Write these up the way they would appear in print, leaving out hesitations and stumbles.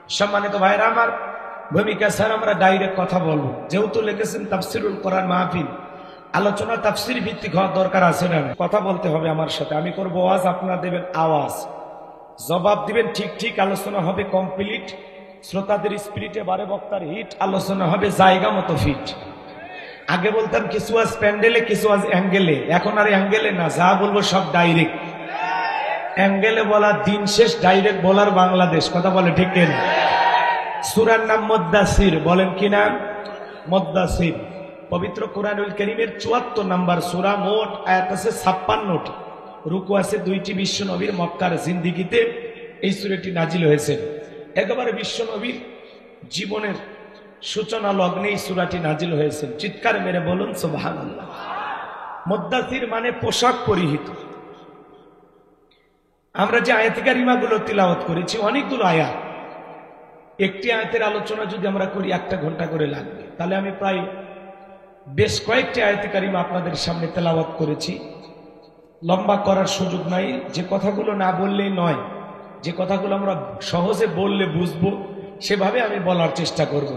সম্মানিত ভাইরা আমার, ভূমিকা স্যার আমরা ডাইরেক্ট কথা বলবো, যেহেতু লিখেছেন তাফসিরুল কোরআন মাহফিল, আলোচনা তাফসির ভিত্তিক হওয়ার দরকার আছে না? কথা বলতে হবে আমার সাথে, আমি করবো ওয়াজ, আপনারা দেবেন আওয়াজ, জবাব দিবেন ঠিক ঠিক, আলোচনা হবে কমপ্লিট, শ্রোতাদের স্পিরিটে বারে বক্তার হিট, আলোচনা হবে জায়গা মতো ফিট। আগে বলতাম কিছু আজ প্যান্ডেলে কিছু আজ অ্যাঙ্গেলে, এখন আর অ্যাঙ্গেলে না, যা বলবো সব ডাইরেক্ট। অ্যাঙ্গেলে বলার দিন শেষ, ডাইরেক্ট বলার বাংলাদেশ। কথা বলে ঠিক না? সূরার নাম মুদ্দাসির, বলেন কি নাম? মুদ্দাসির। পবিত্র কোরআনুল কারীমের ৭৪ নম্বর সূরা, মোট আয়াত আছে ৫৬টি, রুকু আছে ২টি। বিশ্ব নবীর মক্কার জিন্দিগিতে এই সূরাটি নাজিল হয়েছে। একেবারে বিশ্ব নবীর জীবনের সূচনা লগ্নে এই সূরাটি নাজিল হয়েছে। চিৎকার মেরে বলুন সুবহানাল্লাহ। মুদ্দাসির মানে পোশাক পরিহিত। আমরা যে আয়াত কারিমাগুলো তিলাওয়াত করেছি, অনেকগুলো আয়াত, একটি আয়াতের আলোচনা যদি আমরা করি ১ ঘন্টা করে লাগবে। তাহলে আমি প্রায় বেশ কয়েকটি আয়াত কারিমা আপনাদের সামনে তেলাওয়াত করেছি। লম্বা করার সুযোগ নাই, যে কথাগুলো না বললেই নয়, যে কথাগুলো আমরা সহজে বললে বুঝবো সেভাবে আমি বলার চেষ্টা করব।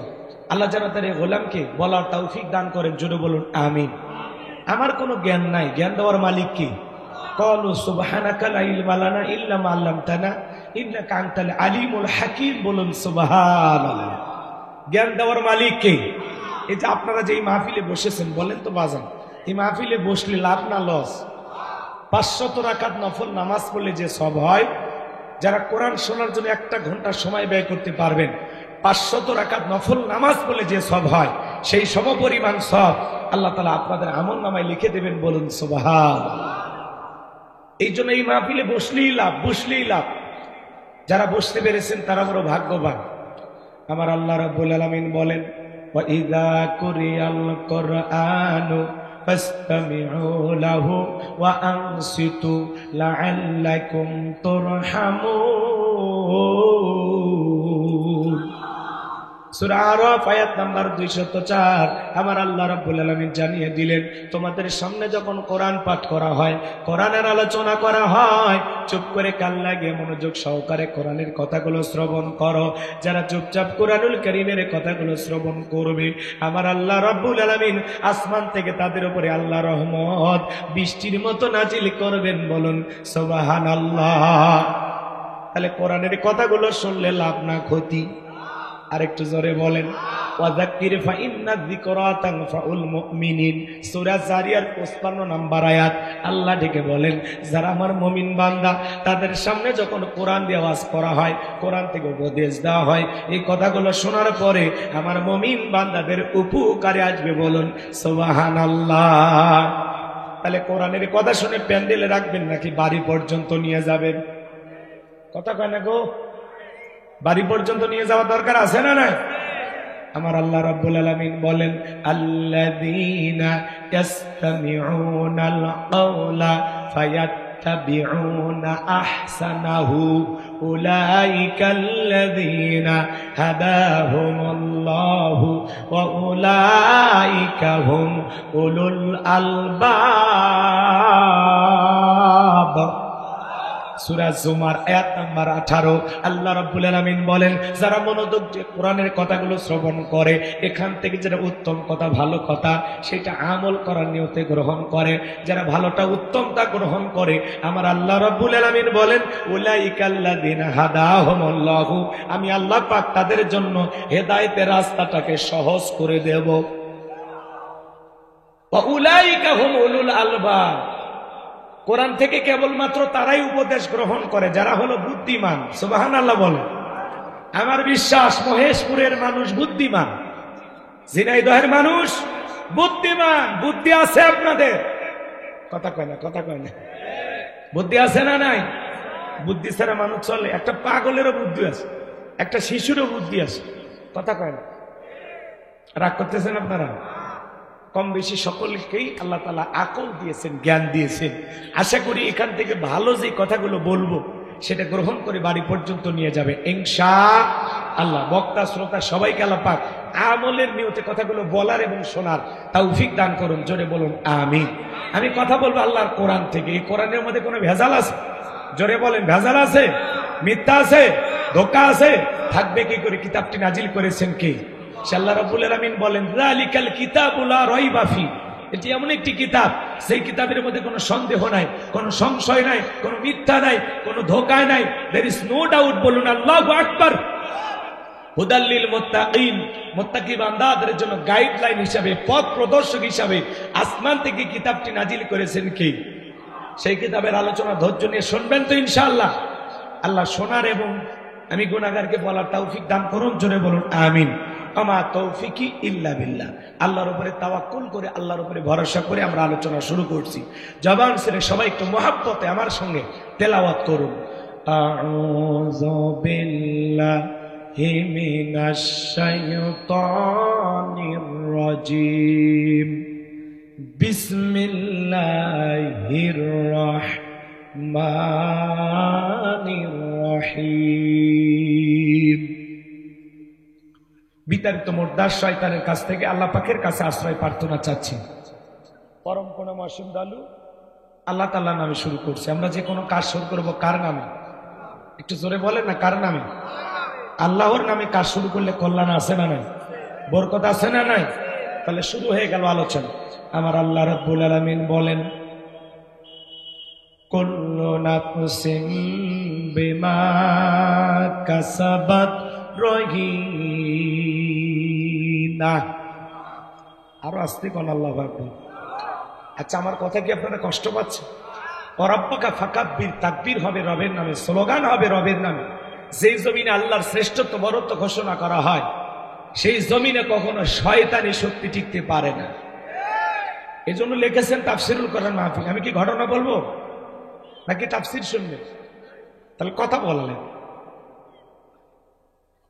আল্লাহ যেন তার এই গোলামকে বলার তৌফিক দান করেন, জোরে বলুন আমিন। আমার কোনো জ্ঞান নাই, জ্ঞান দেওয়ার মালিক কি? ক্বালু সুবহানাকা লা ইলমা লানা ইল্লা মা আল্লামতানা ইন্নাকা আনতাল আলিমুল হাকীম, বলুন সুবহানাল্লাহ। জ্ঞান দেওয়ার মালিক কে? এই যে আপনারা যে এই মাহফিলে বসেছেন, বলেন তো বাজান, এই মাহফিলে বসলে লাভ না লস? ৫০০ রাকাত নফল নামাজ পড়লে যে সব হয়, যারা কোরআন শোনার জন্য ১ ঘন্টা সময় ব্যয় করতে পারবেন, ৫০০ রাকাত নফল নামাজ পড়লে যে সব হয়, সেই সমপরিমাণ সব আল্লাহ তাআলা আপনাদের আমল নামায় লিখে দেবেন, বলুন সুবহানাল্লাহ। এই জন্য এই মাহফিলে বসলেই লাভ, বসলেই লাভ। যারা বসতে পেরেছেন তারা বড় ভাগ্যবান। আমার আল্লাহ রাব্বুল আলামিন বলেন, ওয়া ইযা কুরিয়াল কুরআনু ফাসতামিউ লাহু ওয়া আনসিতু লাআল্লাকুম তুরহামুন। সূরা আরাফ আয়াত নাম্বার ২০৪। আমার আল্লাহ রাব্বুল আলামিন জানিয়ে দিলেন, তোমাদের সামনে যখন কোরআন পাঠ করা হয়, কোরআনের আলোচনা করা হয়, চুপ করে কান লাগিয়ে মনোযোগ সহকারে কোরআনের কথাগুলো শ্রবণ করো। যারা চুপচাপ কোরআনুল কারীমের কথাগুলো শ্রবণ করবে, আমার আল্লাহ রাব্বুল আলামিন আসমান থেকে তাদের উপরে আল্লাহ রহমত বৃষ্টির মতো নাজিল করবেন, বলুন সুবহানাল্লাহ। তাহলে কোরআনের কথাগুলো শুনলে লাভ না ক্ষতি? আরেকটু জোরে বলেন, ওয়াযাক্কির ফাইন্না যিকরা তানফাউল মুমিনিন। সূরা জারিয়ার ৫৫ নম্বর আয়াত। আল্লাহ ডেকে বলেন, যারা আমার মুমিন বান্দা, তাদের সামনে যখন কোরআন দিয়ে ওয়াজ করা হয়, কোরআন থেকে উপদেশ দেওয়া হয়, এই কথাগুলো শোনার পরে আমার মুমিন বান্দাদের উপকারে আসবে, বলুন সুবহানাল্লাহ। তাহলে কোরআনের কথা শুনে প্যান্ডেলে রাখবেন নাকি বাড়ি পর্যন্ত নিয়ে যাবেন? কথা কয় না গো? বাড়ি পর্যন্ত নিয়ে যাওয়া দরকার আছে না নাই? আমার আল্লাহ রাব্বুল আলামিন বলেন, আল্লাযীনা ইয়াসতামিউনাল কাওলা ফায়াত্তাবিউনা আহসানাহু উলাইকাল্লাযীনা হাদাহুমুল্লাহু ওয়া উলাইকা হুম উলুল আলবাব। সূরা জুমার আয়াত নাম্বার 18। আল্লাহ রাব্বুল আলামিন বলেন, যারা মনোযোগ দিয়ে কোরআনের কথাগুলো শ্রবণ করে, এখান থেকে যেটা উত্তম কথা, ভালো কথা, সেটা আমল করার নিয়তে গ্রহণ করে, যারা ভালোটা উত্তমটা গ্রহণ করে, আমার আল্লাহ রাব্বুল আলামিন বলেন, উলাইকাল্লাযীনা হাদাহুমুল্লাহু, আমি আল্লাহ পাক তাদের জন্য হেদায়েতের রাস্তাটাকে সহজ করে দেব। ওয়া উলাইকা হুম উলুল আলবাব। কোরআন থেকে কেবলমাত্র তারাই উপদেশ গ্রহণ করে যারা হলো বুদ্ধিমান। সুবহানাল্লাহ বলেন। আমার বিশ্বাস মহেশপুরের মানুষ বুদ্ধিমান, ঝিনাইদহের মানুষ বুদ্ধিমান। বুদ্ধি আছে আপনাদের? কথা কয় না, কথা কয় না। বুদ্ধি আছে না নাই? বুদ্ধি ছাড়া মানুষ চলে? একটা পাগলেরও বুদ্ধি আছে, একটা শিশুরও বুদ্ধি আছে। কথা কয় না। রাগ করতেছেন আপনারা? কম বেশি সকলকেই আল্লাহ তাআলা আকল দিয়েছেন, জ্ঞান দিয়েছেন। আশা করি এখান থেকে ভালো যে কথাগুলো বলবো সেটা গ্রহণ করে বাড়ি পর্যন্ত নিয়ে যাবে ইনশাআল্লাহ। বক্তা শ্রোতা সবাইকে আল্লাহ পাক আমলের নিয়তে কথাগুলো বলার এবং শোনার তৌফিক দান করুন, জোরে বলুন আমিন। আমি কথা বলবো আল্লাহর কোরআন থেকে। এই কোরআনের মধ্যে কোনো ভেজাল আছে? জোরে বলেন, ভেজাল আছে? মিথ্যা আছে? ধোঁকা আছে? থাকবে কি করে? কিতাবটি নাজিল করেছেন কে? সে আল্লাহ রাব্বুল আলামিন বলেন, যালিকাল কিতাবু লা রাইবা ফি, এটি এমন একটি কিতাব, সেই কিতাবের মধ্যে কোনো সন্দেহ নাই, কোনো সংশয় নাই, কোনো মিথ্যা নাই, কোনো ধোঁকা নাই। There is no doubt. বলুন আল্লাহু আকবার। হুদাল্লিল মুত্তাকিন, মুত্তাকি বান্দাদের জন্য গাইডলাইন হিসাবে, পথ প্রদর্শক হিসাবে আসমান থেকে কিতাবটি নাজিল করেছেন কে? সেই কিতাবের আলোচনা ধৈর্য নিয়ে শুনবেন তো ইনশাআল্লাহ। আল্লাহ শোনার এবং আমি গুনাহগারকে বলার তৌফিক দান করুন। জোরে বলুন আমিন। আমা তৌফিকি ইল্লা বিল্লাহ। আল্লাহর উপরে তাওয়াক্কুল করে, আল্লাহর উপরে ভরসা করে আমরা আলোচনা শুরু করছি। জবান ছেড়ে সবাই একটু মহাব্বতে আমার সঙ্গে তেলাওয়াত করুন। আউযু বিল্লাহি মিনাশ শাইতানির রাজীম। বিসমিল্লাহির রাহমানির রহিম। বিতাড়িত মুর্দার শয়তানের কাছ থেকে আল্লাহ পাকের কাছে আশ্রয় প্রার্থনা চাচ্ছি। পরম করুণা অসীম দয়ালু আল্লাহ তাআলার নামে শুরু করছি। আমরা যে কোনো কাজ শুরু করব কার নামে? একটু জোরে বলেন না, কার নামে? আল্লাহর নামে কাজ শুরু করলে কল্যাণ আছে না নাই? বরকত আছে না নাই? তাহলে শুরু হয়ে গেল আলোচনা। আমার আল্লাহ রাব্বুল আলামিন বলেন, কুল্লু নাফসিন বিমা কাসাবাত রহিনা। আরো আস্তে কোন আল্লাহু আকবার। আচ্ছা, আমার কথা কি আপনারা কষ্ট পাচ্ছেন? ওয়ারাব্বাকা ফাকাব্বির, তাকবীর হবে রবের নামে, স্লোগান হবে রবের নামে। যেই জমিনে আল্লাহর শ্রেষ্ঠত্ব বরত্ব ঘোষণা করা হয়, সেই জমিনে কখনো শয়তানি শক্তি টিকতে পারে না। এজন্য লিখেছেন তাফসিরুল কোরআন মাহফিল। আমি কি ঘটনা বলবো নাকি তাফসির শুনবেন? তাহলে কথা বললেন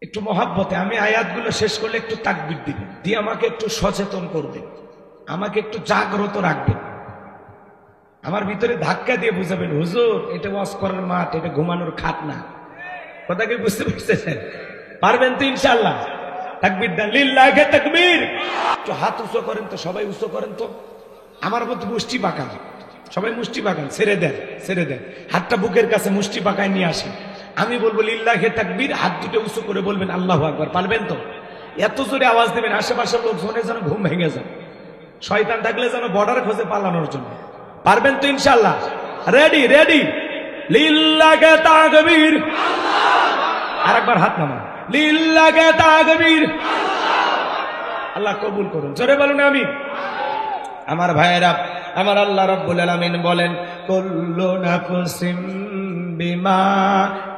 একটু মহাব্বতে। আমি আয়াতগুলো শেষ করলে একটু তাকবীর দিবেন, দিয়ে আমাকে একটু সচেতন করবেন, আমাকে একটু জাগ্রত রাখবেন, আমার ভিতরে ধাক্কা দিয়ে বুঝাবেন, হুজুর এটা ওয়াজ করার মাঠ, এটা ঘুমানোর খাট না। কথা কি বুঝতে পারছেন? পারবেন তো ইনশাআল্লাহ? তাকবীর দেন, লিল্লাহি তাকবীর। একটু হাত উঁচু করেন তো, সবাই উঁচু করেন তো। আমার মতো মুষ্টি পাকান, সবাই মুষ্টি পাকান, ছেড়ে দেন, ছেড়ে দেন। হাতটা বুকের কাছে মুষ্টি পাকায় নিয়ে আসেন। আমি বলবো লিল্লাহি তাকবীর, হাত দুটো উঁচু করে বলবেন আল্লাহু আকবার। পারবেন তো? এত জোরে আওয়াজ দেবেন আশেপাশের লোক শুনে যেন ঘুম ভেঙে যায়, শয়তান থাকলে যেন বর্ডার খোঁজে পালানোর জন্য। পারবেন তো ইনশাআল্লাহ? Ready ready. লিল্লাহি তাকবীর। আরেকবার হাত নামান, লিল্লাহি তাকবীর। আল্লাহ কবুল করুন। জোরে বলুন আমিন। আমার ভাইয়েরা, আমার আল্লাহ রাব্বুল আলামিন বলেন, কুল্লু নাফসিম বিমা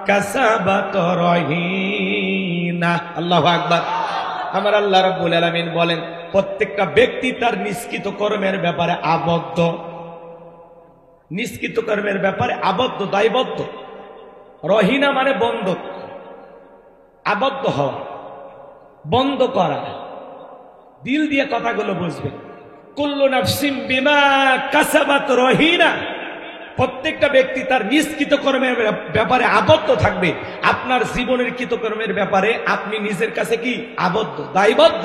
কাসাবাত রহিনা। আল্লাহু আকবার। আমার আল্লাহ রাব্বুল আলামিন বলেন, প্রত্যেকটা ব্যক্তি তার নিষ্কৃত কর্মের ব্যাপারে আবদ্ধ। নিষ্কৃত কর্মের ব্যাপারে আবদ্ধ, দায়বদ্ধ। রহিনা মানে বন্ধক, আবদ্ধ হওয়া, বন্ধ করা। দিল দিয়ে কথাগুলো বুঝবেন। কুল্লু নাফসিম বিমা কাসাবাত রহিনা। প্রত্যেকটা ব্যক্তি তার নিজ কৃতকর্মের ব্যাপারে আবদ্ধ থাকবে। আপনার জীবনের কৃতকর্মের ব্যাপারে আপনি নিজের কাছে কি আবদ্ধ, দায়বদ্ধ।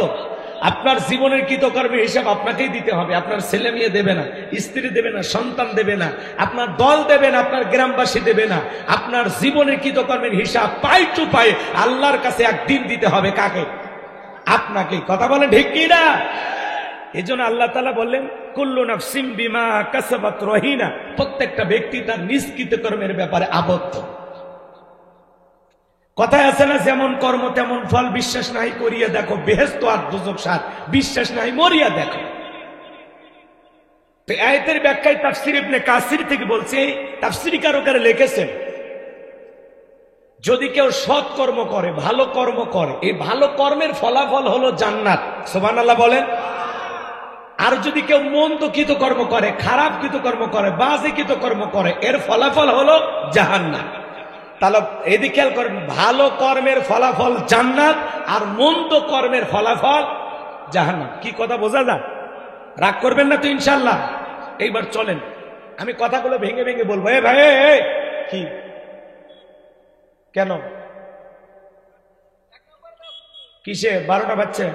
আপনার জীবনের কৃতকর্মের হিসাব আপনাকেই দিতে হবে। আপনার ছেলে মেয়ে দেবে না, স্ত্রী দেবে না, সন্তান দেবে না, আপনার দল দেবে না, আপনার গ্রামবাসী দেবে না। আপনার জীবনের কৃতকর্মের হিসাব পাই টু পাই আল্লাহর কাছে একদিন দিতে হবে। কাকে? আপনাকে। কথা বলেন ঠিক কি না? এজন্য আল্লাহ তাআলা বললেন, কুল্লু নাফসিম বিমা কাসাবাত রহিনা। প্রত্যেকটা ব্যক্তি তার নিজ কৃতকর্মের ব্যাপারে আবদ্ধ। কথায় আছে না, যেমন কর্ম তেমন ফল, বিশ্বাস নাই করিয়া দেখো বেহেশত আর দোজখ সাত, বিশ্বাস নাই মরিয়া দেখো। তো আয়াতের ব্যাখ্যায় তাফসীর ইবনে কাসির থেকে বলছে, তাফসীরকারকেরা লিখেছেন, যদি কেউ সৎ কর্ম করে, ভালো কর্ম করে, এই ভালো কর্মের ফলাফল হলো জান্নাত। সুবহানাল্লাহ বলেন। আর যদি কেউ মন্দ কৃতকর্ম করে, খারাপ কৃতকর্ম করে, বাজে কৃতকর্ম করে, এর ফলাফল হলো জাহান্নাম। তাহলে এদিকে খেয়াল করেন, ভালো কর্মের ফলাফল জান্নাত আর মন্দ কর্মের ফলাফল জাহান্নাম। কি কথা বোঝা যায়? রাগ করবেন না তো ইনশাআল্লাহ? এইবার চলেন, আমি কথাগুলো ভেঙে ভেঙে বলবো। এ ভাই, কি কেন কিসে 12টা বাচ্চা?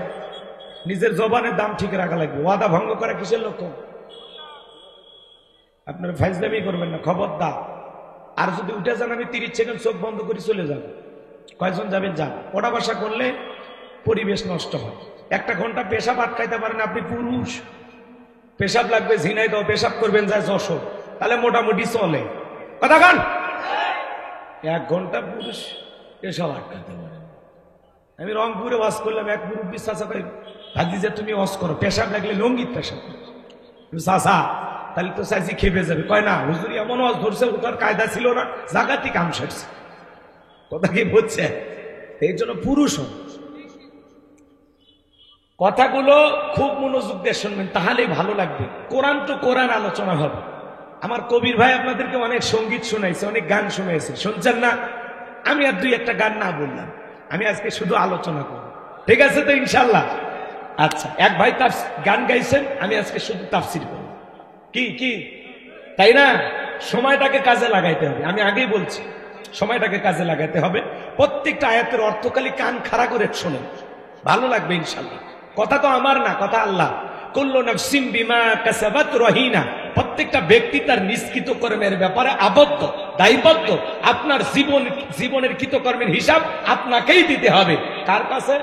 নিজের জবানের দাম ঠিক রাখা লাগবে। ওয়াদা ভঙ্গ করা কিসের লক্ষ্য? আপনারা ফাইজলামি করবেন না, খবরদার। আর যদি উঠে যান, আমি 30 সেকেন্ড চোখ বন্ধ করে চলে যাব। কয়জন যাবেন? যান। ওটা বসা করলে পরিবেশ নষ্ট হয়। 1 ঘন্টা পেশাব আটকাইতে পারেন আপনি, পুরুষ পেশাব লাগবে ঝিনাইদহ, পেশাব করবেন যায় যশোর, তাহলে মোটামুটি চলে। কথা কান, 1 ঘন্টা পুরুষ পেশাব আটকাইতে পারেন। আমি রংপুরে ওয়াজ করলাম, এক মুরব্বী চাচা কই, ভাবছি যে তুমি ওয়াজ করো, পেশাব লাগলে লঙ্গিত পেশাব চাচা, তাহলে তো চাইছি খেপে যাবে। কয় না হুজুর এমন ওয়াজ ধরছে, ওটার কায়দা ছিল না, জাগাতি কাম সারছে। কথা কি বুঝছে? এই জন্য পুরুষ হন। কথাগুলো খুব মনোযোগ দিয়ে শুনবেন, তাহলেই ভালো লাগবে। কোরআন তো কোরআন আলোচনা হবে। আমার কবির ভাই আপনাদেরকে অনেক সঙ্গীত শোনাইছে, অনেক গান শোনাইছে, শুনছেন না? আমি আর 2-1টা গান না বললাম, আমি আজকে শুধু আলোচনা করব। ঠিক আছে তো ইনশাল্লাহ? আচ্ছা, এক ভাই তার গান গাইছেন, আমি আজকে শুধু তাফসির করব। কি কি তাই না? সময়টাকে কাজে লাগাইতে হবে। আমি আগেই বলছি, সময়টাকে কাজে লাগাইতে হবে। প্রত্যেকটা আয়াতের অর্থ খালি কান খাড়া করে শোনেন, ভালো লাগবে ইনশাল্লাহ। কথা তো আমার না, কথা আল্লাহ। কুল্লু নাফসিন বিমা কাসাবাত রহিনা, প্রত্যেকটা ব্যক্তি তার নিষ্কৃত কর্মের ব্যাপারে আবদ্ধ, দায়বদ্ধ। আপনার জীবনের কৃতকর্মের হিসাব আপনাকেই দিতে হবে। কার কাছে?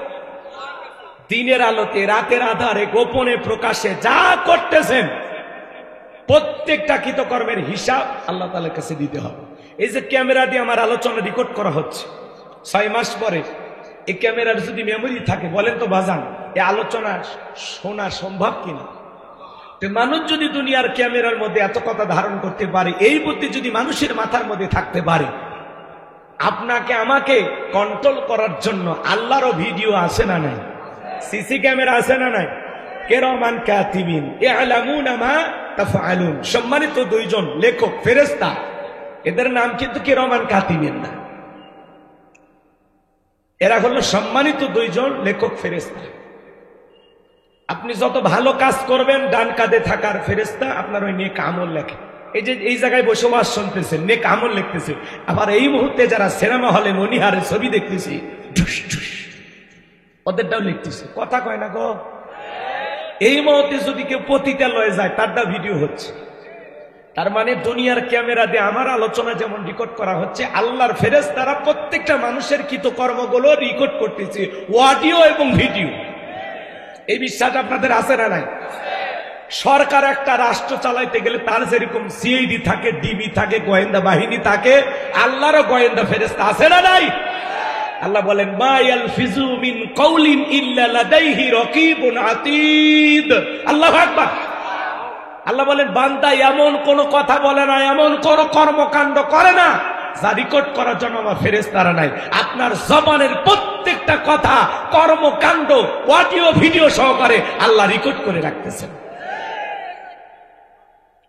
দিনের আলোতে, রাতের আধারে, গোপনে প্রকাশে যা করতেছেন প্রত্যেকটা কৃতকর্মের হিসাব আল্লাহ তাআলার কাছে দিতে হবে। এই যে ক্যামেরা দিয়ে আমার আলোচনা রেকর্ড করা হচ্ছে, 6 মাস পরে এই ক্যামেরার যদি মেমোরি থাকে, বলেন তো বাজান, এই আলোচনা শোনা সম্ভব কিনা? মানুষ যদি দুনিয়ার ক্যামেরার মধ্যে এত কথা ধারণ করতে পারে, এই বুদ্ধি যদি মানুষের মাথার মধ্যে থাকতে পারে, আপনাকে আমাকে কন্ট্রোল করার জন্য আল্লাহরও ভিডিও আছে না নাই? সিসি ক্যামেরা আছে না নাই? কিরামান কাতিবিন ইয়ালামুনা মা তাফআলুন, সম্মানিত 2 জন লেখক ফেরেশতা, এদের নাম কিন্তু কিরামান কাতিবিন না, এরা হলো সম্মানিত 2 জন লেখক ফেরেশতা। আপনি যত ভালো কাজ করবেন, ডান কাঁধে থাকার ফেরেশতা আপনার ওই নেক আমল লেখে। এই যে এই জায়গায় বসে ওয়াজ শুনতেছেন, নেক আমল লিখতেছে। আবার এই মুহূর্তে যারা সিনেমা হলে মনিহারে ছবি দেখতেছি, ওদেরটাও লিখতেছে। কথা কয় না গো? এই মুহূর্তে যদি কেউ পতিতালয়ে যায়, তারটা ভিডিও হচ্ছে। তার মানে দুনিয়ার ক্যামেরা দিয়ে আমার আলোচনা যেমন রেকর্ড করা হচ্ছে, আল্লাহর ফেরেশতারা প্রত্যেকটা মানুষের কৃতকর্মগুলো রেকর্ড করতেছে, অডিও এবং ভিডিও। এই বিশ্বাস আপনাদের আছে না নাই? সরকার একটা রাষ্ট্র চালাইতে গেলে তার যেরকম সিআইডি থাকে, ডিবি থাকে, গোয়েন্দা বাহিনী থাকে, আল্লাহরও গোয়েন্দা ফেরেশতা আছে না নাই? আল্লাহ বলেন, মা ইয়ালফিজু মিন কাউলিন ইল্লা লাদাইহি রাকিবুন আতীদ। আল্লাহু আকবার। আল্লাহ বলেন, বান্দা এমন কোন কথা বলে না, এমন কোন কর্মকাণ্ড করে না যা রেকর্ড করার জন্য আমার ফেরেশতারা নাই। আপনার জবানের প্রত্যেকটা কথা, কর্মকাণ্ড, অডিও ভিডিও সহকারে আল্লাহ রেকর্ড করে রাখতেছেন।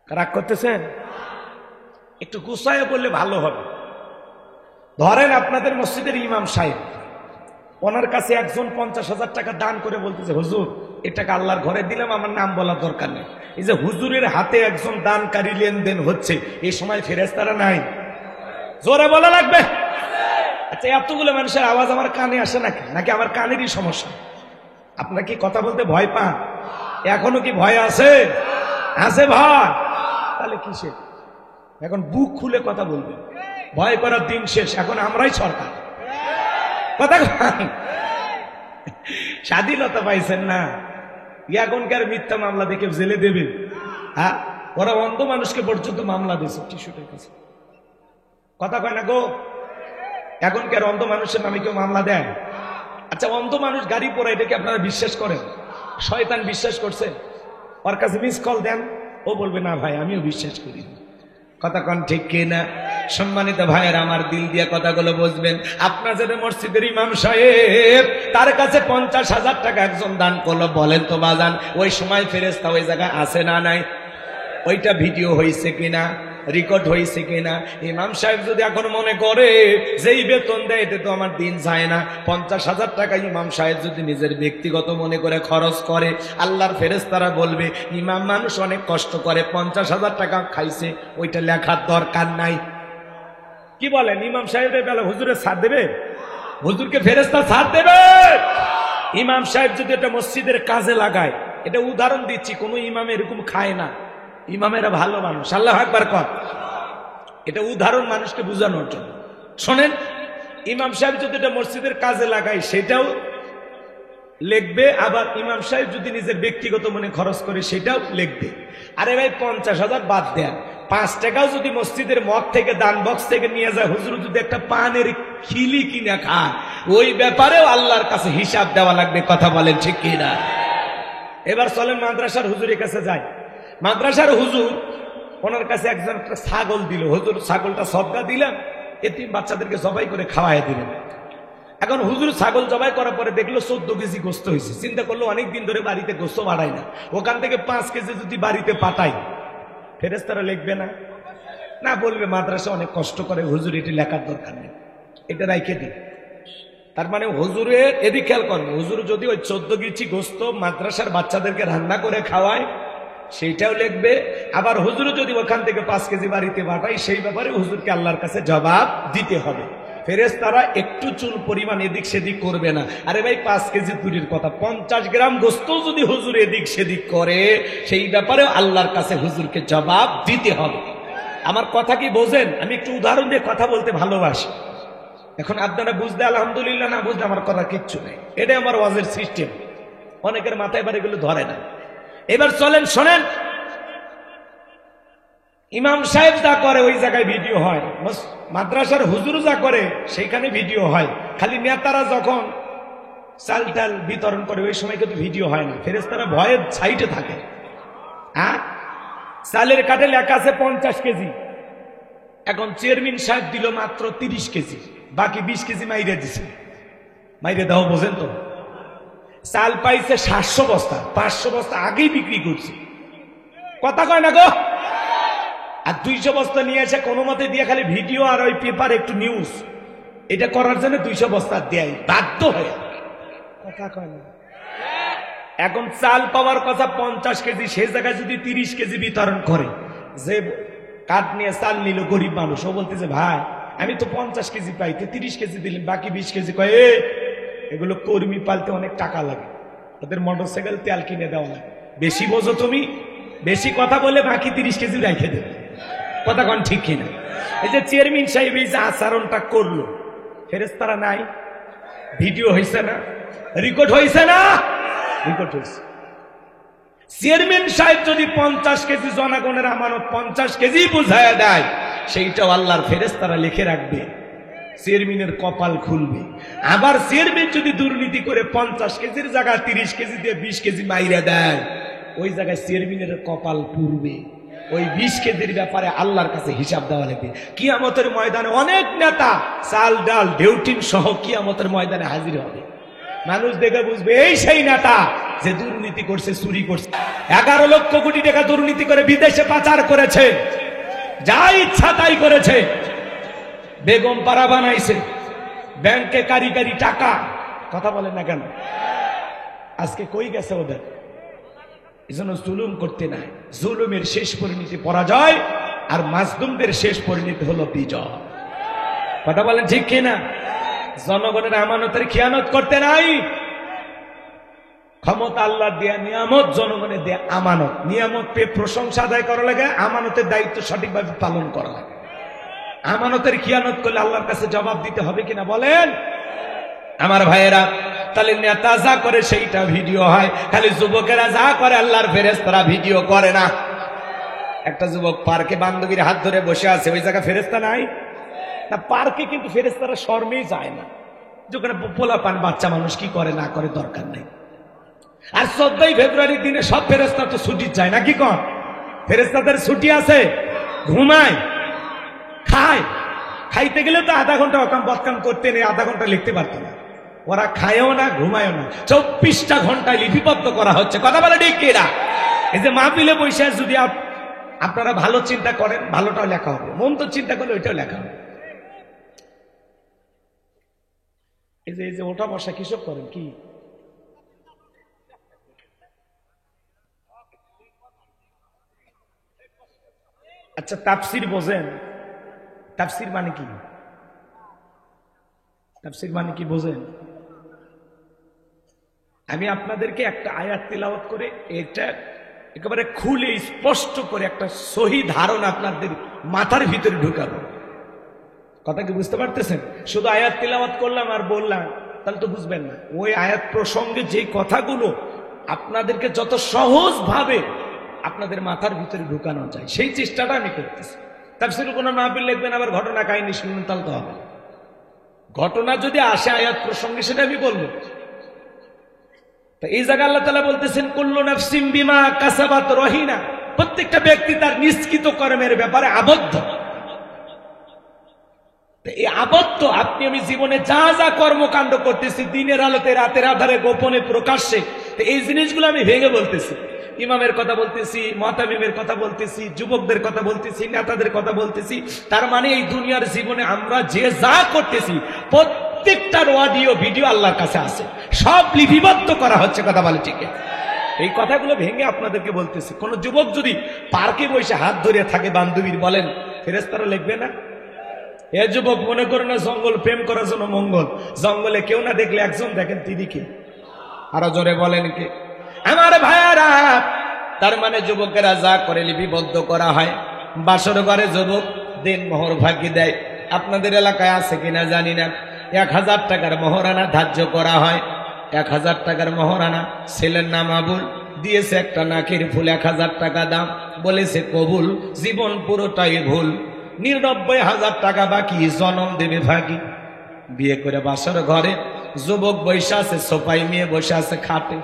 রাগ করতেছেন? একটু গুছায় বললে ভালো হবে। ধরেন আপনাদের মসজিদের ইমাম সাহেব, ওনার কাছে একজন 50,000 টাকা দান করে বলতেছে, হুজুর এ টাকা আল্লাহর ঘরে দিলাম, আমার নাম বলার দরকার নেই। এই যে হুজুরের হাতে একজন দানকারী লেনদেন হচ্ছে, এই সময় ফেরেশতারা নাই? জোরে বলা লাগবে। আচ্ছা, এতগুলো মানুষের আওয়াজ আমার কানে আসে নাকি? নাকি আমার কানেরই সমস্যা? আপনার কি কথা বলতে ভয় পান? এখনো কি ভয় আছে? আছে ভয়? তাহলে কিসে? এখন বুক খুলে কথা বলবে। ভয় করার দিন শেষ, এখন আমরাই সরকার। কথা স্বাধীনতা পাইছেন না, এখনকার মিথ্যা মামলা দেখে জেলে দেবে। হ্যাঁ, ওরা অন্ধ মানুষকে পর্যন্ত মামলা দিয়েছে টিস্যুটের কাছে। কথা কয় না গো? এখনকার অন্ধ মানুষের নামে কেউ মামলা দেয়? আচ্ছা, অন্ধ মানুষ গাড়ি পড়ে, এটাকে আপনারা বিশ্বাস করেন? শয়তান বিশ্বাস করছে? ওর কাছে মিস কল দেন, ও বলবে না ভাই আমিও বিশ্বাস করি। কথা কন ঠিক কিনা? সম্মানিত ভাইয়ের আমার, দিল দিয়া কথাগুলো বুঝবেন। আপনার যদি মসজিদের ইমাম সাহেব, তার কাছে 50,000 টাকা একজন দান করলো, বলেন তো বাজান, ওই সময় ফেরেশতা ওই জায়গায় আছে না নাই? ওইটা ভিডিও হয়েছে কিনা, রেকর্ড হয়েছে কিনা? ইমাম সাহেব যদি এখন মনে করে যেই বেতন দেয় এতে তো আমার দিন যায় না, 50,000 টাকা ইমাম সাহেব যদি নিজের ব্যক্তিগত মনে করে খরচ করে, আল্লাহর ফেরেশতারা বলবে ইমাম মানুষ অনেক কষ্ট করে, 50,000 টাকা খাইছে, ওইটা লেখার দরকার নাই। কি বলেন? ইমাম সাহেবের বেলা হুজুরে ছাড় দেবে? হুজুরকে ফেরেশতা ছাড় দেবে? ইমাম সাহেব যদি এটা মসজিদের কাজে লাগায়, এটা উদাহরণ দিচ্ছি, কোন ইমাম এরকম খায় না, ইমামেরা ভালো মানুষ। আল্লাহু আকবার কর। এটা উদাহরণ মানুষকে বোঝানোর জন্য। শোনেন, ইমাম সাহেব যদি এটা মসজিদের কাজে লাগায় সেটাও লিখবে, আবার ইমাম সাহেব যদি নিজের ব্যক্তিগত মনে খরচ করে সেটাও লিখবে। আরে ভাই 50,000 বাদ দেন, 5 টাকাও যদি মসজিদের মগ থেকে দান বক্স থেকে নিয়ে যায়, হুজুর যদি একটা পানের খিলি কিনে খায়, ওই ব্যাপারেও আল্লাহর কাছে হিসাব দেওয়া লাগবে। কথা বলেন ঠিক কিনা? এবার চলেন মাদ্রাসার হুজুরের কাছে যাই। মাদ্রাসার হুজুর, ওনার কাছে একজন একটা ছাগল দিল, হুজুর ছাগলটা সদকা দিলেন, এতিম বাচ্চাদেরকে জবাই করে খাওয়াই দিলেন। এখন হুজুর ছাগল জবাই করার পরে দেখলো 14 কেজি গোস্ত হয়েছে। চিন্তা করলো অনেকদিন ধরে বাড়িতে গোস্ত বাড়াই না, ওখান থেকে 5 কেজি যদি বাড়িতে পাঠাই, ফেরেশতারা লিখবে না? না, বলবে মাদ্রাসা অনেক কষ্ট করে, হুজুর এটি লেখার দরকার নেই, এটা রাইখে দিই। তার মানে হুজুরের এদিক খেয়াল করবে, হুজুর যদি ওই 14 কেজি গোস্ত মাদ্রাসার বাচ্চাদেরকে রান্না করে খাওয়ায় সেইটাও লিখবে, আবার হুজুর যদি ওখান থেকে 5 কেজি বাড়িতে পাঠাই সেই ব্যাপারে হুজুরকে আল্লাহর কাছে জবাব দিতে হবে। ফেরেশতারা একটু চুল পরিমাণ এদিক সেদিক করবে না। আরে ভাই 5 কেজি দূরের কথা, 50 গ্রাম গোস্ত যদি হুজুর এদিক সেদিক করে সেই ব্যাপারে আল্লাহর কাছে হুজুরকে জবাব দিতে হবে। আমার কথা কি বোঝেন? আমি একটু উদাহরণ দিয়ে কথা বলতে ভালোবাসি। এখন আপনারা বুঝলে আলহামদুলিল্লাহ, না বুঝলে আমার কথা কিচ্ছু নেই, এটাই আমার ওয়াজের সিস্টেম। অনেকের মাথায় এবার এগুলো ধরে না। এবার চলেন শোনেন, ইমাম সাহেব যা করে ওই জায়গায় ভিডিও হয়, মাদ্রাসার হুজুর যা করে সেইখানে ভিডিও হয়। খালি নেতারা যখন চাল টাল বিতরণ করে ওই সময় কিন্তু ভিডিও হয় না, ফেরেশতারা ভয়ের সাইডে থাকে। হ্যাঁ, চালের কাঠে লেখা আছে 50 কেজি, এখন চেয়ারম্যান সাহেব দিল মাত্র 30 কেজি, বাকি 20 কেজি মাইরে দিছে। মাইরে দাও, বোঝেন তো? চাল পাইছে 700 বস্তা, 500 বস্তা আগেই বিক্রি করছে। কথা কয় না গো? আর 200 বস্তা নিয়ে এসে কোনো মতে দিয়ে খালি ভিডিও আর ওই পেপার একটু নিউজ, এটা করার জন্য 200 বস্তা দেয় বাধ্য হয়ে। কথা কয় না? এখন চাল পাওয়ার কথা 50 কেজি, সে জায়গায় যদি 30 কেজি বিতরণ করে, যে কাঠ নিয়ে চাল নিল গরিব মানুষ, ও বলতেছে ভাই আমি তো 50 কেজি পাইতে 30 কেজি দিলেন, বাকি 20 কেজি কয় এগুলো কর্মী পালতে অনেক টাকা লাগে, ওদের মোটরসাইকেল তেল কিনে দেওয়া লাগে, বেশি বোঝো তুমি, বেশি কথা বলে বাকি 30 কেজি রেখে দেবে। কথা কন ঠিক কিনা? এই যে চেয়ারম্যান সাহেব এই যে আচরণটা করলো, ফেরেশতারা নাই, ভিডিও হয়েছে না, রেকর্ড হয়েছে না? রেকর্ড হয়েছে। চেয়ারম্যান সাহেব যদি 50 কেজি জনগণের আমানত 50 কেজি বুঝায় দেয়, সেইটাও আল্লাহর ফেরেশতারা লিখে রাখবে, চেয়ারম্যানের কপাল খুলবে। আবার চেয়ারম্যান যদি দুর্নীতি করে 50 কেজির জায়গায় 30 কেজি দিয়ে 20 কেজি মাইরে দেয়, ওই জায়গায় চেয়ারম্যানের কপাল পুড়বে। ওই 20 কেজির ব্যাপারে আল্লাহর কাছে হিসাব দেওয়া লাগবে। কিয়ামতের ময়দানে অনেক নেতা চাল ডাল ডেউটিন সহ কিয়ামতের ময়দানে হাজির হবে। মানুষ দেখে বুঝবে এই সেই নেতা যে দুর্নীতি করছে, চুরি করছে, 11 লক্ষ কোটি টাকা দুর্নীতি করে বিদেশে পাচার করেছে, যা ইচ্ছা তাই করেছে, বেগম পাড়া বানাইছে, ব্যাংকে কারি কারি টাকা। কথা বলেন না কেন? আজকে কই গেছে ওদের? এজন্য জুলুম করতে নাই, জুলুমের শেষ পরিণতি পরাজয়, আর মাজলুমদের শেষ পরিণতি হলো বিজয়। কথা বলেন ঠিক কিনা? জনগণের আমানতের খেয়ানত করতে নাই। ক্ষমতা আল্লাহ দেয়া নিয়ামত, জনগণের দেয়া আমানত। নিয়ামত পেয়ে প্রশংসা আদায় করা লাগে, আমানতের দায়িত্ব সঠিকভাবে পালন করা লাগে। আমানতের খেয়ানত করলে আল্লাহর কাছে জবাব দিতে হবে কিনা বলেন আমার ভাইয়েরা? তাহলে নেতা যা করে সেইটা ভিডিও হয়, খালি যুবকেরা যা করে আল্লাহর ফেরেশতারা ভিডিও করে না। একটা যুবক পার্কে বান্ধবীর হাত ধরে বসে আছে, ওই জায়গায় ফেরেশতা নাই না? পার্কে কিন্তু ফেরেশতারা শর্মেই যায় না, যেখানে পোলা পান বাচ্চা মানুষ কি করে না করে দরকার নেই। আর 14 ফেব্রুয়ারির দিনে সব ফেরেশতা তো ছুটি যায় না, কি কন? ফেরেশতাদের ছুটি আছে, ঘুমায়, খায়। খাইতে গেলে তো আধা ঘন্টা অকাম বদকাম করতে নেই, আধা ঘন্টা লিখতে পারত না। ওরা খায়ও না, ঘুমায়ও না, 24টা ঘন্টায় লিপিবদ্ধ করা হচ্ছে। কথা বলে ঠিক কিনা? এই যে মাহফিলে বসে যদি আপনারা ভালো চিন্তা করেন, ভালোটাও লেখা হবে, মন তো চিন্তা করলে ওইটাও লেখা হবে। এই যে ওটা বসা কিসব করেন কি? আচ্ছা, তাফসির বোঝেন? তাফসির মানে কি? তাফসির মানে কি বোঝেন? আমি আপনাদেরকে একটা আয়াত তিলাওয়াত করে এটা একেবারে খুলে স্পষ্ট করে একটা সহি ধারণা আপনাদের মাথার ভিতরে ঢুকাবো। কথা কি বুঝতে পারতেছেন? শুধু আয়াত তিলাওয়াত করলাম আর বললাম তাহলে তো বুঝবেন না। ওই আয়াত প্রসঙ্গে যে কথাগুলো আপনাদেরকে যত সহজ ভাবে আপনাদের মাথার ভিতরে ঢুকানো যায় সেই চেষ্টাটা আমি করতেছি। তাফসীরে কোনো মাহফিল লিখবেন আবার ঘটনা কাহিনী শুনবেন তাহলে তো হবে। ঘটনা যদি আসে আয়াত প্রসঙ্গে সেটা আমি বলবো। তো এই জায়গায় আল্লাহ তাআলা বলতেছেন কুল্লু নাফসিন বিমা কাসাবাত রহিনা, প্রত্যেকটা ব্যক্তি তার নিষ্কৃত কর্মের ব্যাপারে আবদ্ধ। এই আবদ্ধ আপনি আমি জীবনে যা যা কর্মকাণ্ড করতেছি দিনের আলোতে রাতের আধারে গোপনে প্রকাশ্যে, এই জিনিসগুলো আমি ভেঙে বলতেছি। ইমামের কথা বলতেছি, মুতামিমের কথা বলতেছি, যুবকদের কথা বলতেছি, নেতাদের কথা বলতেছি। তার মানে এই দুনিয়ার জীবনে আমরা যে যা করতেছি প্রত্যেকটার অডিও ভিডিও আল্লাহর কাছে আছে, সব লিপিবদ্ধ করা হচ্ছে। কথা বলে ঠিক? এই কথাগুলো ভেঙে আপনাদেরকে বলতেছি। কোন যুবক যদি পার্কে বসে হাত ধরে থাকে বান্ধবীর, বলেন ফেরেশতারা লিখবে না? এ যুবক মনে করে না জঙ্গল প্রেম করার জন্য মঙ্গল, জঙ্গলে কেউ না দেখলে একজন দেখেন তিনি কে? আরো জোরে বলেন কে? আমার ভাইয়ারা, তার মানে যুবকেরা যা করে লিপিবদ্ধ করা হয়। বাসর ঘরে যুবক দিন মোহর ভাগি দেয়। আপনাদের এলাকায় আছে কিনা জানি না। 1000 টাকার মোহরানা ধার্য করা হয়। 1000 টাকার মোহরানা। ছেলের নাম আবুল, দিয়েছে একটা নাকের ফুল, 1000 টাকা দাম, বলেছে কবুল। জীবন পুরোটাই ভুল, 99,000 টাকা বাকি, জনম দেবে ভাগি। বিয়ে করে বাসর ঘরে যুবক বসে আছে, সোফায় মেয়ে বসে আছে খাটে।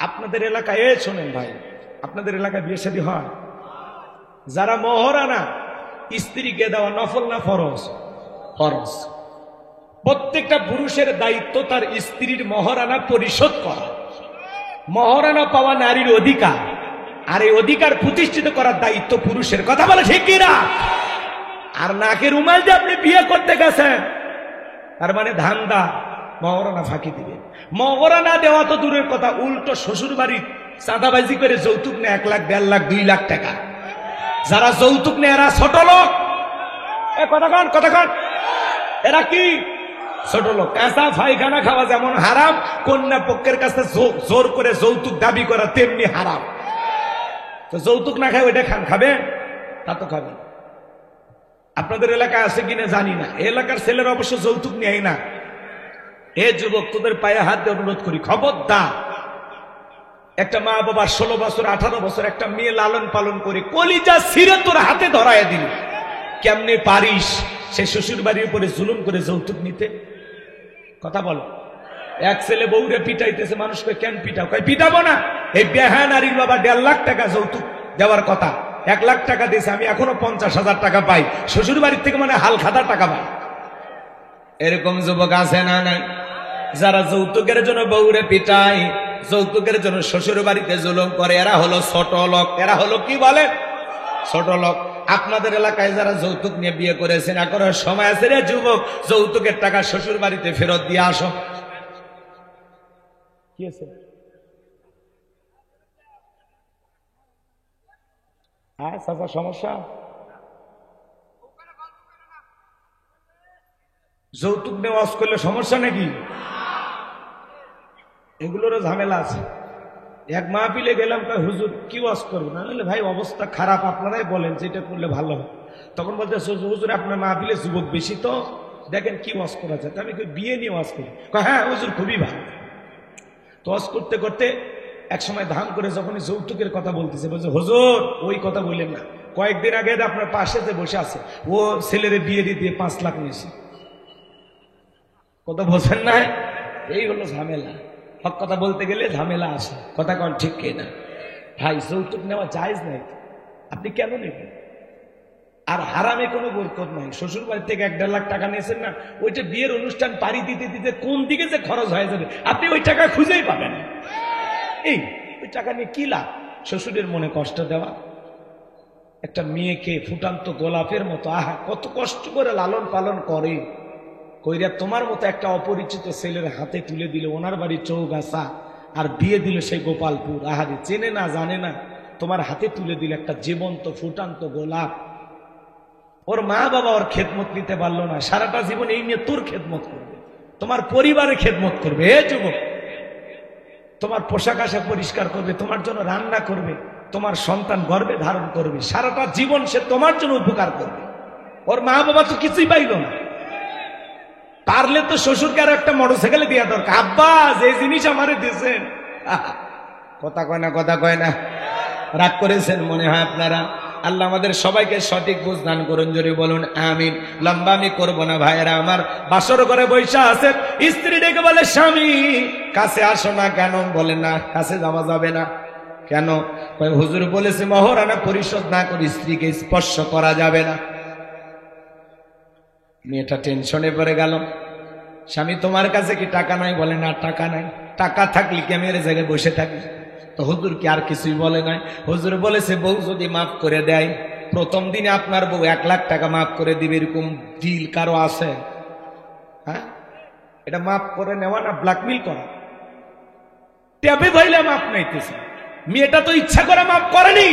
আপনাদের এলাকায় শোনেন ভাই, আপনাদের এলাকায় বিয়ে শাদী হয়? যারা মোহরানা স্ত্রীকে দেওয়া নফল না ফরজ? ফরজ। প্রত্যেকটা পুরুষের দায়িত্ব তার স্ত্রীর মোহরানা পরিশোধ করা। মোহরানা পাওয়া নারীর অধিকার, আর এই অধিকার প্রতিষ্ঠিত করার দায়িত্ব পুরুষের। কথা বলে ঠিক কিনা? আর নাকে রুমাল যে আপনি বিয়ে করতে গেছেন তার মানে ধান্দা মোহরানা ফাঁকি দিবে। মোহরানা দেওয়া তো দূরের কথা, উল্টো শ্বশুর বাড়ির চাঁদাবাজি করে যৌতুক নেয় 1 লাখ, 1.5 লাখ, 2 লাখ টাকা। যারা যৌতুক নেয় এরা ছোট লোক। কতক্ষণ এরা কি ছোট লোক? কাঁচা পায়খানা খাওয়া যেমন হারাম, কন্যা পক্ষের কাছে জোর করে যৌতুক দাবি করা তেমনি হারাম। তো যৌতুক না খায় ওইটা খাবেন? তা তো খাবেন। আপনাদের এলাকায় আছে কিনা জানি না। এলাকার ছেলেরা অবশ্য যৌতুক নেয় না। এ যুবক, তোদের পায়ে হাত দিয়ে অনুরোধ করি, খবরদার। একটা মা বাবার 16 বছর 18 বছর একটা মেয়ে লালন পালন করে কলিজা ছিঁড়ে তোর হাতে ধরায় দিল। কেমনে পারিস সে শ্বশুর বাড়ির উপরে জুলুম করে যৌতুক নিতে? কথা বলো। এক ছেলে বউরে পিটাইতেছে, মানুষকে কেন পিটাও? কয় পিটাবো না। এই বেহায়া নারীর বাবা 1.5 লাখ টাকা যৌতুক দেওয়ার কথা, 1 লাখ টাকা দিয়েছে, আমি এখনো 50,000 টাকা পাই, শ্বশুর বাড়ির থেকে মানে হাল খাতা টাকা পাই। এরকম যুবক আছে না নাই? যারা যৌতুকের জন্য বউরে পিটায়, যৌতুকের জন্য শ্বশুর বাড়িতে জুলুম করে, এরা হলো ছোট লোক। এরা হলো কি বলে? ছোট লোক। আপনাদের এলাকায় যারা যৌতুক নিয়ে বিয়ে করেছেন, এখন সময় আছে রে যুবক, যৌতুকের টাকা শ্বশুর বাড়িতে ফেরত দিয়ে আসো। কি আছে? সমস্যা? যৌতুক নেওয়া করলে সমস্যা নাকি? এগুলোরও ঝামেলা আছে। এক মাহফিলে গেলাম, হুজুর কি ওয়াজ করবো না? ভাই অবস্থা খারাপ, আপনারাই বলেন যেটা করলে ভালো হয়। তখন বলতে হুজুর আপনার মাহফিলে যুবক বেশি, তো দেখেন কি ওয়াজ করা যায়। আমি বিয়ে নিয়ে ওয়াজ করি। হ্যাঁ হুজুর খুবই ভালো। তো ওয়াজ করতে করতে এক সময় ধাম করে যখন যৌতুকের কথা বলতেছে, বলছে হুজুর ওই কথা বললেন না, কয়েকদিন আগে আপনার পাশে যে বসে আছে ও ছেলের বিয়ে দিয়ে 5 লাখ নিয়েছে। কথা বলছেন না? এই হলো ঝামেলা। হক কথা বলতে গেলে ঝামেলা আসে। কথা কন ঠিক কিনা? ভাই যৌতুক নেওয়া জায়েজ নাই, আপনি কেন নেবেন? আর হারামে কোনো বরকত নাই। শ্বশুর বাড়ি থেকে 1.5 লাখ টাকা নিয়েছেন না, ওইটা বিয়ের অনুষ্ঠান পাড়ি দিতে দিতে কোন দিকে যে খরচ হয়ে যাবে আপনি ওই টাকা খুঁজেই পাবেন। এই ওই টাকা নিয়ে কি লাভ? শ্বশুরের মনে কষ্ট দেওয়া। একটা মেয়েকে ফুটান্ত গোলাপের মতো আহা কত কষ্ট করে লালন পালন করে, কইরা তোমার মতো একটা অপরিচিত ছেলের হাতে তুলে দিল, ওনার বাড়ি চৌগাছা, আর বিয়ে দিল সেই গোপালপুর। আহারে চেনে না জানে না, তোমার হাতে তুলে দিল একটা জীবন্ত ফুটান্ত গোলাপ। ওর মা বাবা ওর খেদমত নিতে পারলো না, সারাটা জীবন এই নিয়ে তোর খেদমত করবে, তোমার পরিবারের খেদমত করবে। হে যুবক, তোমার পোশাক আশাক পরিষ্কার করবে, তোমার জন্য রান্না করবে, তোমার সন্তান গর্ভে ধারণ করবে, সারাটা জীবন সে তোমার জন্য উপকার করবে। ওর মা বাবা তো কিছুই পাইল না। পারলে তো শ্বশুরকে আর একটা মোটরসাইকেলে দেওয়া দরকার। আব্বা যে জিনিস আমারে দিয়েছেন, কথা কয় না, কথা কয় না, রাগ করেছেন মনে হয় আপনারা। আল্লাহ আমাদের সবাইকে সঠিক বুঝ দান করুন, জোরে বলুন আমিন। লম্বা আমি করবো না ভাইয়েরা আমার। বাসর ঘরে বৈশা আছে, স্ত্রী ডেকে বলে স্বামী কাছে আসো না। কেন? বলে না কাছে যাওয়া যাবে না। কেন? হুজুর বলেছে মহরানা পরিশোধ না করে স্ত্রীকে স্পর্শ করা যাবে না। মেয়েটা টেনশনে পড়ে গেল। স্বামী তোমার কাছে কি টাকা নাই? বলে না টাকা নাই। টাকা থাকলে কি আমি এর জায়গায় বসে থাকি? তো হুজুর কি আর কিছুই বলে নাই? হুজুর বলেছে বউ যদি মাফ করে দেয়, প্রথম দিনে আপনার বউ 1 লাখ টাকা মাফ করে দিবে, এরকম ডিল কারো আছে? হ্যাঁ, এটা মাফ করে নেওয়া না ব্ল্যাকমেল করা। ট্যাবে ভাইলে মাফ নাইতেছে। মেয়েটা তো ইচ্ছা করে মাফ করেনি।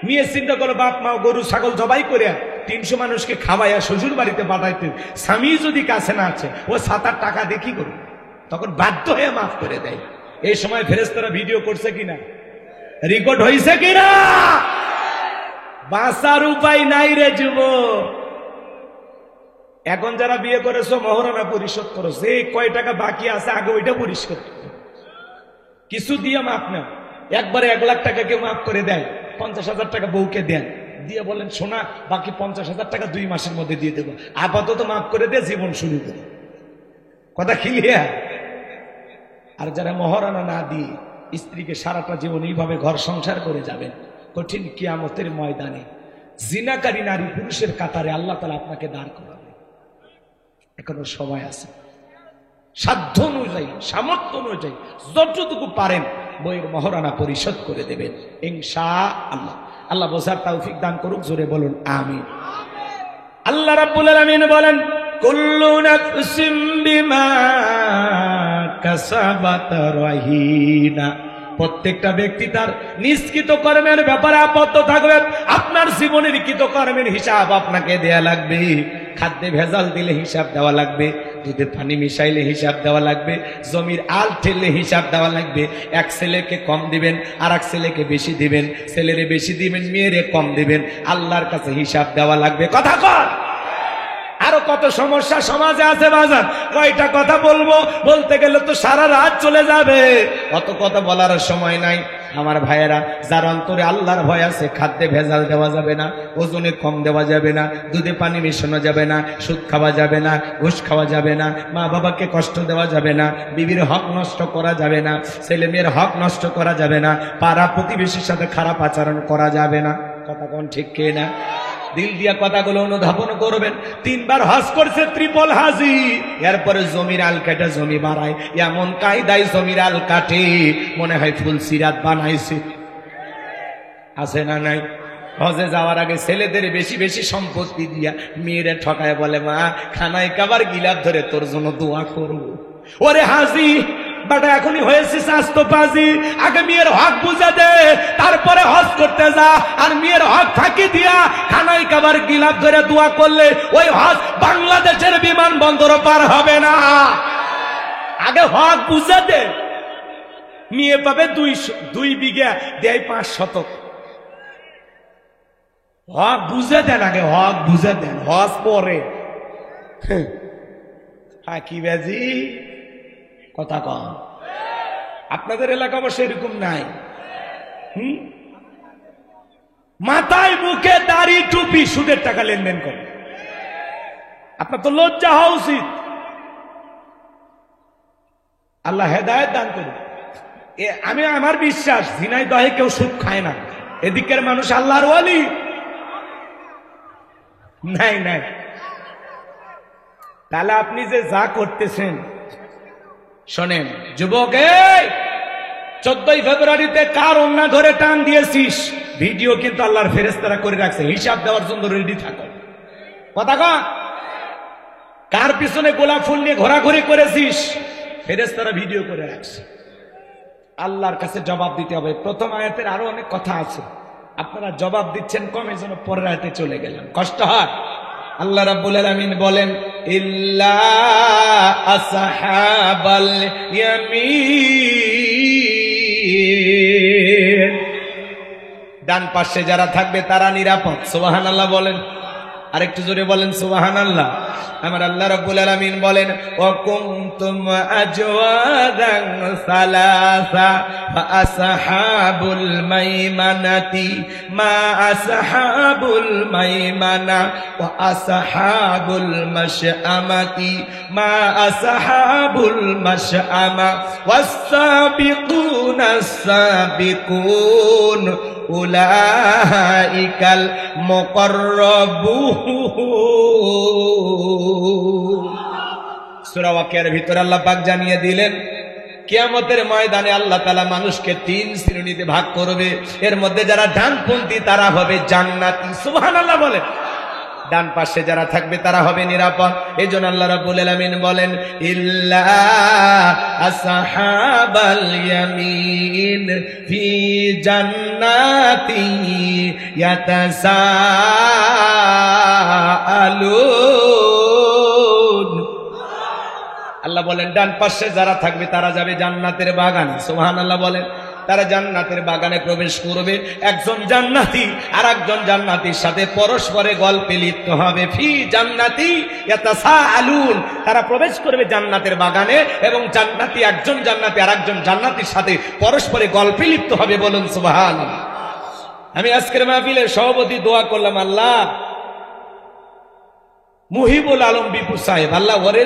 মেয়ে চিন্তা করো বাপ মা গরু ছাগল জবাই করে 300 মানুষকে খাওয়াইয়া শ্বশুর বাড়িতে পাঠাইতে, স্বামী যদি কাছে না আছে, ও 7-8 টাকা দেখি করবে, তখন বাধ্য হয়ে মাফ করে দেয়। এই সময় ফেরেশতারা ভিডিও করছে কিনা, রেকর্ড হয়েছে কিনা? বাঁচার উপায় নাই রে যুবক। এখন যারা বিয়ে করেছো মহরানা পরিশোধ করো, যে কয় টাকা বাকি আছে আগে ওইটা পরিশোধ করো। কিছু দিয়ে মাফ না, একবারে 1 লাখ টাকা কেউ মাফ করে দেয়, 50,000 টাকা বউকে দেন, দিয়ে বলেন শোনা বাকি 50,000 টাকা 2 মাসের মধ্যে দিয়ে দেবো, আপাতত মাফ করে দিয়ে জীবন শুরু করে। কথা ক্লিয়ার? আর যারা মহারানা না দিয়ে স্ত্রীকে সারাটা জীবন এইভাবে ঘর সংসার করে যাবেন, কঠিন কিয়ামতের ময়দানে জিনাকারী নারী পুরুষের কাতারে আল্লাহ তাআলা আপনাকে দাঁড় করাবে। এখনো সময় আছে। সাধ্য অনুযায়ী, সামর্থ্য অনুযায়ী যতটুকু পারেন বইয়ের মহারানা পরিশোধ করে দেবেন ইনশাআল্লাহ। আল্লাহ বোঝার তৌফিক দান করুক, জোরে বলুন আমিন। আল্লাহ রাব্বুল আলামিন বলেন কুল্লু নাফসিম বিমা কাসাবাত রাহিনা। প্রত্যেকটা ব্যক্তি তার নিষ্কৃত কর্মের ব্যাপারে আবদ্ধ থাকবে। আপনার জীবনের কৃত কর্মের হিসাব আপনাকে দেয়া লাগবে। খাদ্যে ভেজাল দিলে হিসাব দেওয়া লাগবে, দুধে পানি মিশাইলে হিসাব দেওয়া লাগবে, জমির আল ঠেললে হিসাব দেওয়া লাগবে। এক ছেলেকে কম দিবেন, আর এক ছেলেকে বেশি দিবেন, ছেলেরে বেশি দিবেন, মেয়েরে কম দিবেন, আল্লাহর কাছে হিসাব দেওয়া লাগবে। কথা কর। আরো কত সমস্যা সমাজে আছে বাজার, কয়টা কথা বলবো, বলতে গেলে তো সারা রাত চলে যাবে, অত কথা বলার সময় নাই। আমার ভাইয়েরা, যার অন্তরে আল্লাহর ভয় আছে, খাদ্যে ভেজাল দেওয়া যাবে না, ওজনে কম দেওয়া যাবে না, দুধে পানি মেশানো যাবে না, সুদ খাওয়া যাবে না, ঘুষ খাওয়া যাবে না, মা বাবাকে কষ্ট দেওয়া যাবে না, বিবির হক নষ্ট করা যাবে না, ছেলে মেয়ের হক নষ্ট করা যাবে না, পাড়া প্রতিবেশীর সাথে খারাপ আচরণ করা যাবে না। কথা কোন ঠিক কে না? দিল দিয়া কথাগুলো অনুধাবন করবেন। 3 বার হজ করছে, ট্রিপল হাজি। এরপরে জমির আল কাটে জমি বাড়ায়, এমন কায়দায় জমির আল কাটে মনে হয় ফুল সিরাত বানাইছে। আছে না নাই? হজে যাওয়ার আগে ছেলেদের বেশি বেশি সম্পত্তি দিয়া মেয়েরা ঠকায়, বলে মা খানায় কাবার গিলাপ ধরে তোর জন্য দোয়া করবো। ওরে হাজি বেটা, এখনই হয়েছে স্বাস্থ্য পাজি, আগে মেয়ের হক বুঝা দে, তারপরে হজ করতে যা। আর মেয়ের হক ফাঁকি দিয়া খানাই কাবার গিলাপ ধরে দোয়া করলে ওই হজ বাংলাদেশের বিমানবন্দর পার হবে না। আগে হক বুঝা দে। মেয়ে পাবে 2 বিঘা, দেয় 5 শতক। হক বুঝে দেন, আগে হক বুঝে দেন, হজ পরে। ফাঁকি বাজি কথা কম। আপনাদের এলাকা অবশ্য এরকম নাই। মাথায় মুখে দাড়ি টুপি সুদের টাকা লেনদেন করে। আপনার তো লজ্জা হওয়া উচিত। আল্লাহ হেদায়েত দান করুন। আমি আমার বিশ্বাস ঝিনাইদহে কেউ সুদ খায় না, এদিকের মানুষ আল্লাহর ওয়ালি নাই নাই। তাহলে আপনি যে যা করতেছেন শোনেন যুবক, 14ই ফেব্রুয়ারিতে কার অন্যা ধরে টান দিয়েছিস, ভিডিও কিন্তু আল্লাহর ফেরেশতারা করে রাখছে, হিসাব দেওয়ার জন্য রেডি থাকো। কথা কয়, কার পিছনে গোলাপ ফুল নিয়ে ঘোরাঘুরি করেছিস, ফেরেশতারা ভিডিও করে রাখছে। আল্লাহর কাছে জবাব দিতে হবে। প্রথম আয়াতের আরো অনেক কথা আছে, আপনারা জবাব দিচ্ছেন কম, এই জন্য পরের আয়াতে চলে গেলাম, কষ্ট হয়। আল্লাহ রাব্বুল আলামিন বলেন ইল্লা আসহাবাল ইয়ামিন, ডান পাশে যারা থাকবে তারা নিরাপদ। সুবহানাল্লাহ বলেন। আরেকটু জোরে বলেন সুবহানাল্লাহ। আমার আল্লাহ রাব্বুল আলামিন বলেন ওয়া কুনতুম আজওয়াদান সালাসা ফা আসহাবুল মাইমানাতি মা আসহাবুল মাইমানা ওয়া আসহাবুল মাশআমাতি মা আসহাবুল মাশআমা ওয়াস সাবিকুনাস সাবিকুন উলাইকাল মুকাররাবুন। সূরা ওয়াকিয়ার ভিতরে আল্লাহ পাক জানিয়ে দিলেন কিয়ামতের ময়দানে আল্লাহ তাআলা মানুষকে 3 শ্রেণীতে ভাগ করবে। এর মধ্যে যারা ডানপন্থী তারা হবে জান্নাতি। সুবহানাল্লাহ বলেন। ডান পাশে যারা থাকবে তারা হবে নিরাপদ। এজন্য আল্লাহ রাব্বুল আলামিন বলেন ইল্লা আসহাবাল ইয়ামিন ফি জান্নাতি ইয়াতাসাআলুন। আল্লাহ বলেন ডান পাশে যারা থাকবে তারা যাবে জান্নাতের বাগানে। সুবহানাল্লাহ বলেন। তারা জান্নাতের বাগানে প্রবেশ করবে। একজন জান্নাতি আর একজন জান্নাতীর সাথে পরস্পরে গল্পে লিপ্ত হবে। ফি জান্নাতি ইয়াতাসাআলুন। তারা প্রবেশ করবে জান্নাতের বাগানে এবং জান্নাতি একজন জান্নাতি আর একজন জান্নাতীর সাথে পরস্পরে গল্পে লিপ্ত হবে। বলুন সুবহানাল্লাহ। আমি আজকের মাহফিলের সভাপতি দোয়া করলাম আল্লাহ মুহিবুল আলম বিপু সাহেব, আল্লাহ ওরে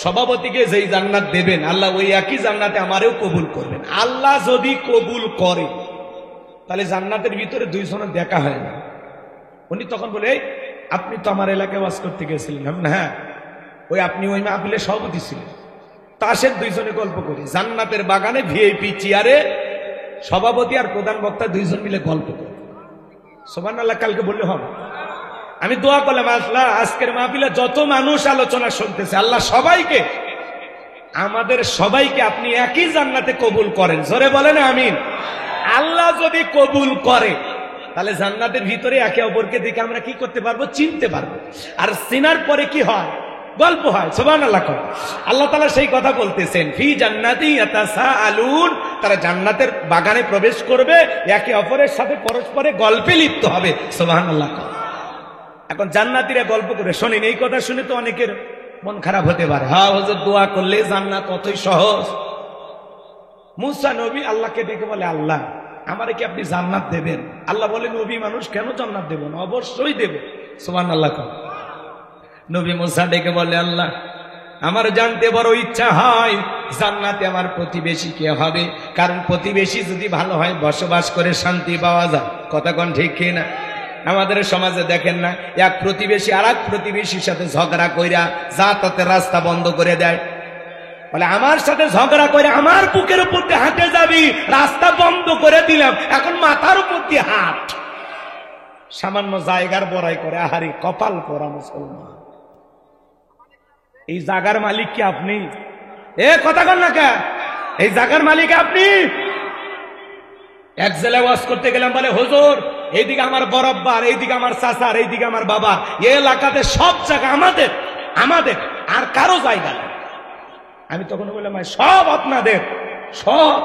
সভাপতিকে যেই জান্নাত দেবেন আল্লাহ ওই একই জান্নাতে আমারেও কবুল করবেন। আল্লাহ যদি কবুল করে তাহলে জান্নাতের ভিতরে দুইজনের দেখা হয় না। উনি তখন বলে এই আপনি তো আমার এলাকায় ওয়াজ করতে গেছিলেন। হ্যাঁ, ওই আপনি ওই মাহফিলের সভাপতি ছিলেন। তাসের দুইজনে গল্প করি জান্নাতের বাগানে ভিআইপি চেয়ারে সভাপতি আর প্রধান বক্তা দুইজন মিলে গল্প করে। সুবহানাল্লাহ। কালকে বললে হবে। আমি দোয়া করলাম আল্লাহ আজকের মাহফিলে যত মানুষ আলোচনা শুনতেছে আল্লাহ সবাইকে আমাদের সবাইকে আপনি একই জান্নাতে কবুল করেন। জোরে বলেন আমিন। আল্লাহ যদি কবুল করে তাহলে জান্নাতের ভিতরে একে অপরকে দেখে আমরা কি করতে পারবো? চিনতে পারবো। আর চিনার পরে কি হয়? গল্প হয়। সুবহানাল্লাহ। আল্লাহ তাআলা সেই কথা বলতেছেন ফি জান্নাতি ইয়াতাসাআলুন। তারা জান্নাতের বাগানে প্রবেশ করবে, একে অপরের সাথে পরস্পরে গল্পে লিপ্ত হবে। সুবহানাল্লাহ। এখন জান্নাতীরা গল্প করে শোনেন। এই কথা শুনে তো অনেকের মন খারাপ হতে পারে। হ্যাঁ হুজুর দোয়া করলে জান্নাত অতই সহজ। মুসা নবী আল্লাহকে ডেকে বলে আল্লাহ আমারে কি আপনি জান্নাত দেবেন? আল্লাহ বলে নবী মানুষ কেন জান্নাত দেব না? অবশ্যই দেব। সুবহানাল্লাহ। নবী মুসা ডেকে বলে আল্লাহ আমার জানতে বড় ইচ্ছা হয় জান্নাতে আমার প্রতিবেশী কে হবে। কারণ প্রতিবেশী যদি ভালো হয় বসবাস করে শান্তি পাওয়া যায়। কথা কোন ঠিক কি না? আমাদের সমাজে দেখেন না এক প্রতিবেশী আর এক প্রতিবেশীর সাথে ঝগড়া কইরা যাতায়াতের রাস্তা বন্ধ করে দেয়। বলে আমার সাথে ঝগড়া করে আমার বুকের উপর দিয়ে হাঁটে যাবি, রাস্তা বন্ধ করে দিলাম, এখন মাথার উপর দিয়ে হাঁট। সামান্য জায়গার বড়াই করে। আহারে কপাল পোড়া মুসলমান। এই জায়গার মালিক কি আপনি? এ কথা কন না কে? এই জায়গার মালিক আপনি? এক জেলায় ওয়াজ করতে গেলাম, বলে হুজুর এইদিকে আমার বরাব্বার, এইদিকে আমার চাচার, এইদিকে আমার বাবা, এই এলাকাতে সব জায়গা আমাদের, আমাদের আর কারো জায়গা নেই। আমি তখন বললাম সব আপনাদের, সব।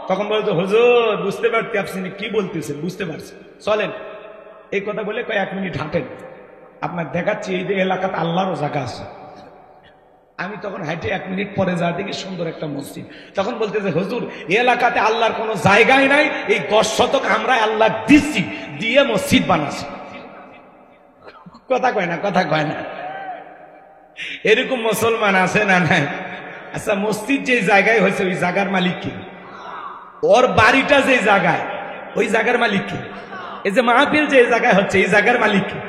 তখন বলতো হুজুর বুঝতে পারছি আপনি কি বলতেছেন, বুঝতে পারছি, চলেন। এই কথা বলে কয়েক মিনিট হাঁটেন, আপনার দেখাচ্ছি এই যে এলাকাতে আল্লাহরও জায়গা আছে। আমি তখন হাইটে 1 মিনিট পরে যা দেখি সুন্দর একটা মসজিদ। তখন বলতেছে হুজুর এই এলাকাতে আল্লাহর কোনো জায়গাই নাই, এই 10 শতক আমরা আল্লাহ দিচ্ছি, দিয়ে মসজিদ বানাচ্ছি। কথা কয় না, কথা কয় না। এরকম মুসলমান আছে না নাই? আচ্ছা মসজিদ যে জায়গায় হয়েছে ওই জায়গার মালিক কি? ওর বাড়িটা যে জায়গায় ওই জায়গার মালিক কি? এই যে মাহফিল যে জায়গায় হচ্ছে এই জায়গার মালিক কি?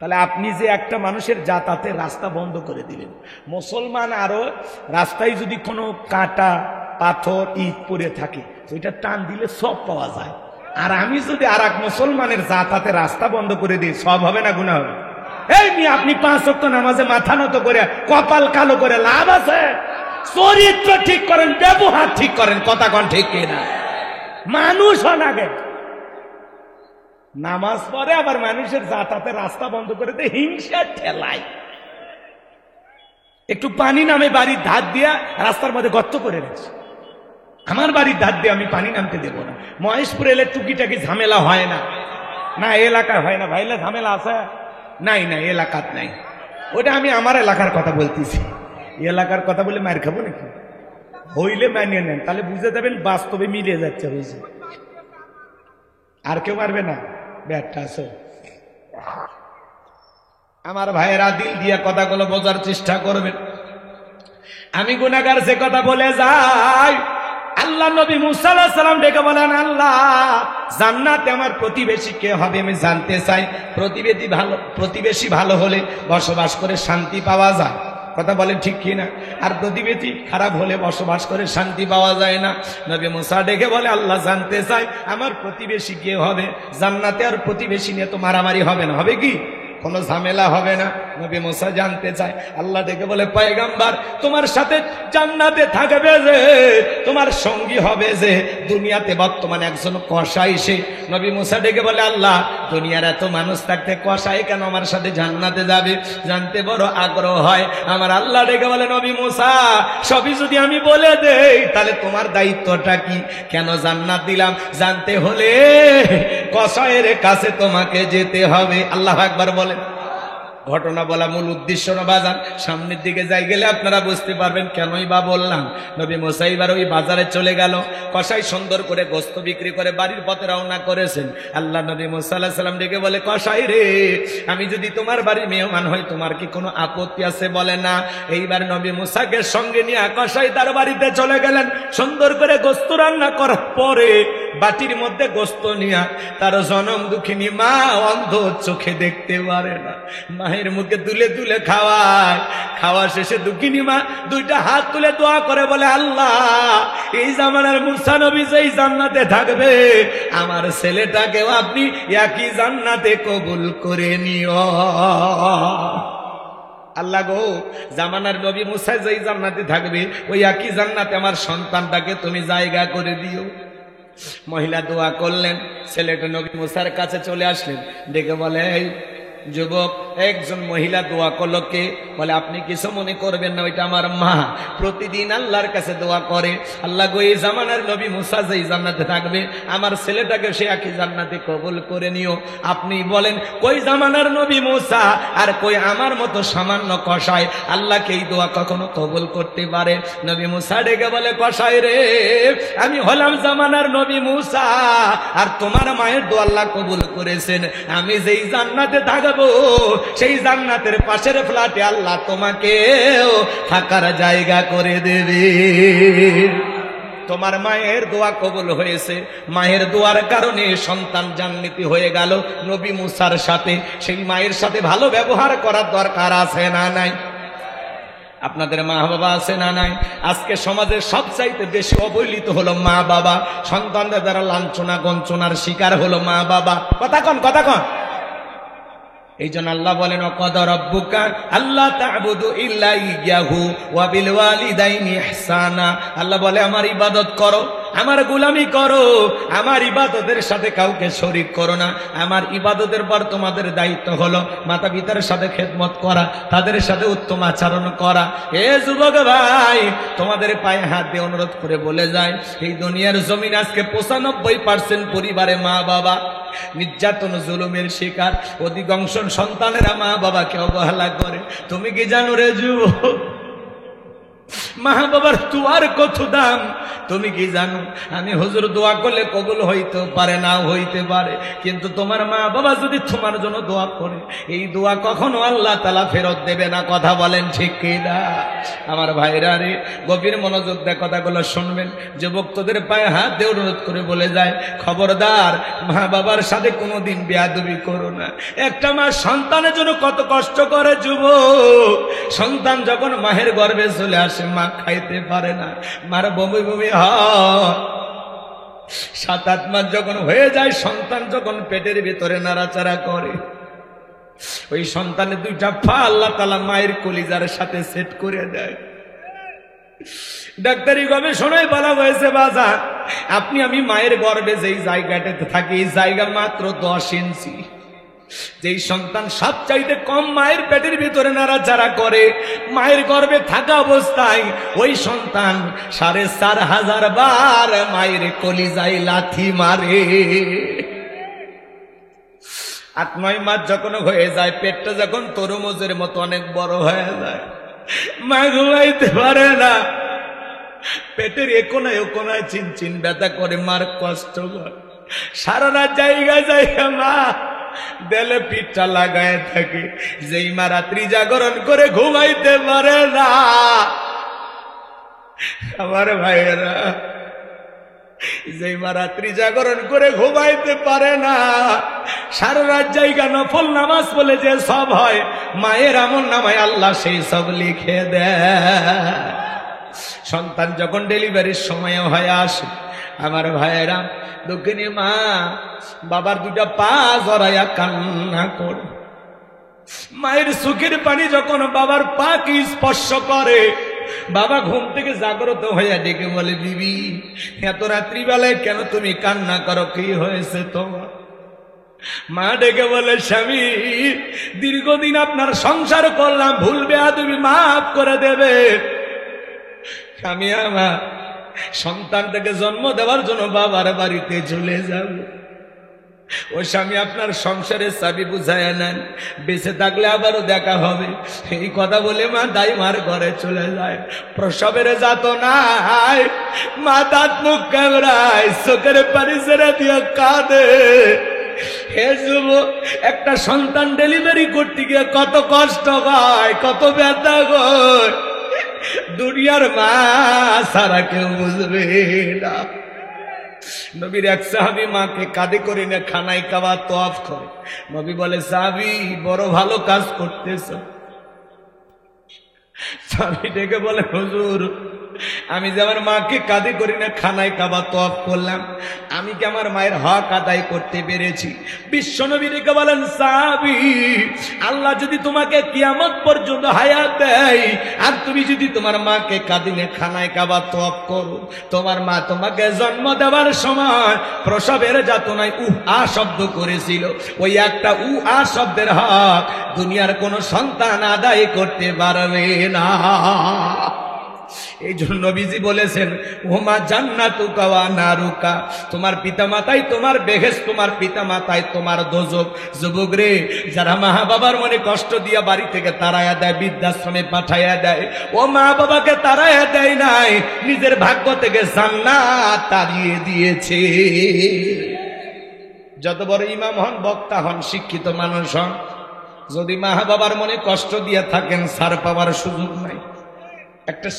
তাহলে আপনি যে একটা মানুষের যাতায়াতের রাস্তা বন্ধ করে দিলেন, মুসলমান আরো রাস্তায় যদি কোনো কাঁটা পাথর ইট পড়ে থাকে ওইটা টান দিলে সব পাওয়া যায়। আর আমি যদি আর এক মুসলমানের যাতায়াতের রাস্তা বন্ধ করে দিই সব হবে না গুনাহ হবে? এই মেয়ে আপনি 5 ওয়াক্ত নামাজে মাথা নত করে কপাল কালো করে লাভ আছে? চরিত্র ঠিক করেন, ব্যবহার ঠিক করেন। কথা কোন ঠিক কিনা? মানুষ হন আগে, নামাজ পড়ে আবার মানুষের যাতায়াতের রাস্তা বন্ধ করে দেয় হিংসা ঠেলায়। একটু পানি নামে বাড়ির ধার দিয়া রাস্তার মধ্যে গর্ত করে রেখেছে। আমার বাড়ির ধার দিয়ে আমি পানি নামতে দেব না। মহেশপুর এলে টুকিটাকি ঝামেলা হয় না, না এলাকায় হয় না ভাইলে ঝামেলা আছে নাই নাই এলাকাত নাই ওটা আমি আমার এলাকার কথা বলতেছি এলাকার কথা বলে মার খাবো নাকি হইলে মানিয়ে নেন তাহলে বুঝে যাবেন বাস্তবে মিলে যাচ্ছে হয়েছে আর কেউ পারবে না ব্যাটটা আছে আমার ভাইয়েরা দিল দিয়া কথাগুলো বোঝার চেষ্টা করবেন আমি গুনাহগার সে কথা বলে যাই আল্লাহ নবী মুসা আলাইহিস সালাম ডেকে বলেন আল্লাহ জান্নাতে আমার প্রতিবেশী কে হবে আমি জানতে চাই প্রতিবেশী ভালো হলে বসবাস করে শান্তি পাওয়া যায় কথা বলেন ঠিক কি না আর প্রতিবেশী খারাপ হলে বসবাস করে শান্তি পাওয়া যায় না নবী মুসা ডেকে বলে আল্লাহ জানতে চাই আমার প্রতিবেশী কে হবে জান্নাতে আর প্রতিবেশী নিয়ে তো মারামারি হবে না হবে কি কোনো ঝামেলা হবে না নবী মুসা জানতে চায় আল্লাহ ডেকে বলে পয়গম্বর তোমার সাথে জান্নাতে থাকবে যে তোমার সঙ্গী হবে যে দুনিয়াতে বর্তমানে একজন কসাই সে নবী মুসা ডেকে বলে আল্লাহ দুনিয়ার এত মানুষ থাকতে কসাই কেন আমার সাথে জান্নাতে যাবে জানতে বড় আগ্রহ হয় আমার আল্লাহ ডেকে বলে নবী মুসা সবই যদি আমি বলে দেই তাহলে তোমার দায়িত্বটা কি কেন জান্নাত দিলাম জানতে হলে কসাইয়ের কাছে তোমাকে যেতে হবে আল্লাহ আকবার বলে ঘটনা বলা মূল উদ্দেশ্য না বাজান সামনের দিকে যাই গেলে আপনারা বুঝতে পারবেন কেনই বা বললাম নবী মুসা এবার ওই বাজারে চলে গেল কসাই সুন্দর করে গোশত বিক্রি করে বাড়ির পথে রওনা করেছেন আল্লাহ নবী মুসা আলাইহিস সালাম ডেকে বলে কসাই রে আমি যদি তোমার বাড়ির মেহমান হই তোমার কি কোনো আপত্তি আছে বলে না এইবার নবী মুসাকে সঙ্গে নিয়ে কসাই তার বাড়িতে চলে গেলেন সুন্দর করে গোশত রান্না করার পরে বাটির মধ্যে গোশত নিয়ে তার জনম দুঃখিনী মা অন্ধ চোখে দেখতে পারে না মায়ের মুখে তুলে তুলে খাওয়ায় খাওয়া শেষে দুঃখিনী মা দুইটা হাত তুলে দোয়া করে বলে আল্লাহ এই জামানার মুসা নবী যেই জান্নাতে থাকবে আমার ছেলেটাকেও আপনি একই জান্নাতে কবুল করে নিও আল্লাহ গো জামানার নবী মুসা যেই জান্নাতে থাকবে ওই একই জান্নাতে আমার সন্তানটাকে তুমি জায়গা করে দিও মহিলা দোয়া করলেন ছেলেটা নবী মুসার কাছে চলে আসলেন ডেকে বলে এই যুবক একজন মহিলা দোয়া করলো কে বলে আপনি কিছু মনে করবেন না ওইটা আমার মা প্রতিদিন আল্লাহর কাছে দোয়া করে আল্লাহ গো এই জামানার নবী মুসা যেই জান্নাতে থাকবে আমার ছেলেটাকে সে একই জান্নাতে কবুল করে নিও আপনি বলেন কই জামানার নবী মুসা আর কই আমার মতো সামান্য কসাই আল্লাহকে এই দোয়া কখনো কবুল করতে পারে নবী মুসা ডেকে বলে কসাই রে আমি হলাম জামানার নবী মুসা আর তোমার মায়ের দোয়া আল্লাহ কবুল করেছেন আমি যেই জান্নাতে থাকবো সেই জান্নাতের পাশের ফ্ল্যাটে আল্লাহ তোমাকেও থাকার জায়গা করে দেবে তোমার মায়ের দোয়া কবুল হয়েছে মায়ের দোয়ার কারণে সন্তান জান্নাতি হয়ে গেল নবী মুসার সাথে সেই মায়ের সাথে ভালো ব্যবহার করার দরকার আছে না নাই আপনাদের মা বাবা আছে না নাই আজকে সমাজের সবচাইতে বেশি অবহেলিত হলো মা বাবা সন্তানদের দ্বারা লাঞ্ছনা গঞ্চনার শিকার হলো মা বাবা কথা কন এই জন্য আল্লাহ বলেন ওয়াকাদা রাব্বুকা আল্লা তা'বুদু ইল্লা ইয়াহু ওয়া বিল ওয়ালিদাইনি ইহসানা আল্লাহ বলে আমার ইবাদত করো আমার গোলামি করো আমার ইবাদতের সাথে কাউকে শরীক করো না আমার ইবাদতের পর তোমাদের দায়িত্ব হলো মাতা পিতার সাথে খেদমত করা তাদের সাথে উত্তম আচরণ করা এ যুবক ভাই তোমাদের পায়ে হাত দিয়ে অনুরোধ করে বলে যায় এই দুনিয়ার জমিন আজকে 95% পরিবারে মা বাবা নির্যাতন জুলুমের শিকার অধিকাংশ সন্তানেরা মা বাবাকে অবহেলা করে তুমি কি জানো রে যুবক মা বাবার দুয়ার কত দাম তুমি কি জানো আমি হুজুর দোয়া করলে কবুল হইতে পারে না হইতে পারে কিন্তু তোমার মা বাবা যদি তোমার জন্য দোয়া করে এই দোয়া কখনো আল্লাহ তাআলা ফেরত দেবে না কথা বলেন ঠিক কি না আমার ভাইরা রে গভীর মনোযোগ দিয়ে কথাগুলো শুনবেন যুবক তোদের পায়ে হাত দিয়ে অনুরোধ করে বলে যায় খবরদার মা বাবার সাথে কোনোদিন বেয়াদবি করো না একটা মা সন্তানের জন্য কত কষ্ট করে যুবক সন্তান যখন মায়ের গর্ভে চলে আসে মা খাইতে পারে না মার বমি বমি হয় 7-8 মাস যখন হয়ে যায় সন্তান যখন পেটের ভিতরে নাড়াচাড়া করে ওই সন্তানের দুইটা পা আল্লাহ তাআলা মায়ের কলিজার সাথে সেট করে দেয় ডাক্তারি গবেষণায় বলা হয়েছে বাজার আপনি আমি মায়ের গর্ভে যেই জায়গাটাতে থাকি এই জায়গা মাত্র 10 ইঞ্চি যেই সন্তান সবচাইতে কম মায়ের পেটের ভিতরে নাড়াচাড়া করে মায়ের গর্ভে থাকা অবস্থায় ওই সন্তান 4500 বার মায়ের কলিজায় লাথি মারে 8-9 মাস যখন হয়ে যায়, পেটটা যখন তরমুজের মতো অনেক বড় হয়ে যায়, মা ঘুমাইতে পারে না। পেটের একোনায় ওকোনায় চিনচিন ব্যথা করে, মার কষ্ট করে। সারা রাত জায়গা মা দেলে পিঠটা লাগায় থাকে। যেই মা রাত্রি জাগরণ করে ঘুমাইতে পারে না, আমার ভাইয়েরা, যেই মা রাত্রি জাগরণ করে ঘুমাইতে পারে না, সারা রাত জায়গা নফল নামাজ বলে যে সব হয়, মায়ের আমল নামায় আল্লাহ সেই সব লিখে দেয়। সন্তান যখন ডেলিভারির সময় হয়ে আসে, আমার ভাইয়েরা, দক্ষিণী মা বাবার দুটা পা জড়াইয়া কান্না করে। মায়ের চোখের পানি যখন বাবার পাকে স্পর্শ করে, বাবা ঘুম থেকে জাগ্রত হইয়া ডেকে বলে, বিবি এত রাত্রিবেলায় কেন তুমি কান্না করো, কি হয়েছে তোমার? মা ডেকে বলে, স্বামী দীর্ঘদিন আপনার সংসার করলাম, ভুল বেয়াদবি মাফ করে দেবে। আমি আমার সন্তানটাকে জন্ম দেওয়ার জন্য বাবার বাড়িতে চলে যাব। ও স্বামী, আপনার সংসারের চাবি বুঝাইয়া নেন, বেঁচে থাকলে আবারও দেখা হবে। এই কথা বলে মা দাইমার ঘরে চলে যায়। প্রসবের যাতনায় মা দাঁত মুখ কামড়ায়, চোখের পানি ছেড়ে দিয়ে কাঁদে। হে যুবক, একটা সন্তান ডেলিভারি করতে গিয়ে কত কষ্ট হয়, কত ব্যথা হয়, দুনিয়ার মা সারা কেউ বুঝবে না। নবীর এক সাহাবী মাকে কাঁধে করে নিয়ে খানায় কাবা তওয়াফ করে। নবী বলে, সাহাবী বড় ভালো কাজ করতেছ। সাহাবী ডেকে বলে, হুজুর আমি যে আমার মাকে কাঁধে করে না খানায় কাবা তওয়াফ করলাম, আমি কি আমার মায়ের হক আদায় করতে পেরেছি? বিশ্বনবী ডেকে বলেন, সাহাবী আল্লাহ যদি তোমাকে কিয়ামত পর্যন্ত হায়াত দেয়, আর তুমি যদি তোমার মাকে কাঁধে নিয়ে খানায় কাবা তওয়াফ করো, তোমার মা তোমাকে জন্ম দেওয়ার সময় প্রসবের যাতনায় আ শব্দ করেছিল, ওই একটা আ শব্দের হক দুনিয়ার কোন সন্তান আদায় করতে পারবে না। এই জন্য নবীজি বলেছেন, ওমা জান্নাতুকা ওয়া নারুকা, তোমার পিতামাতাই তোমার বেহেশত, তোমার পিতামাতাই তোমার দোজখ। যুবক রে, যারা মা বাবার মনে কষ্ট দিয়া বাড়ি থেকে তাড়াইয়া দেয়, বৃদ্ধাশ্রমে পাঠাইয়া দেয়, ও মা বাবাকে তাড়াইয়া দেয় নাই, নিজের ভাগ্য থেকে জান্নাত তাড়িয়ে দিয়েছে। যত বড় ইমাম হন, বক্তা হন, শিক্ষিত মানুষ হন, যদি মা বাবার মনে কষ্ট দিয়ে থাকেন, ছাড় পাওয়ার সুযোগ নাই। একটা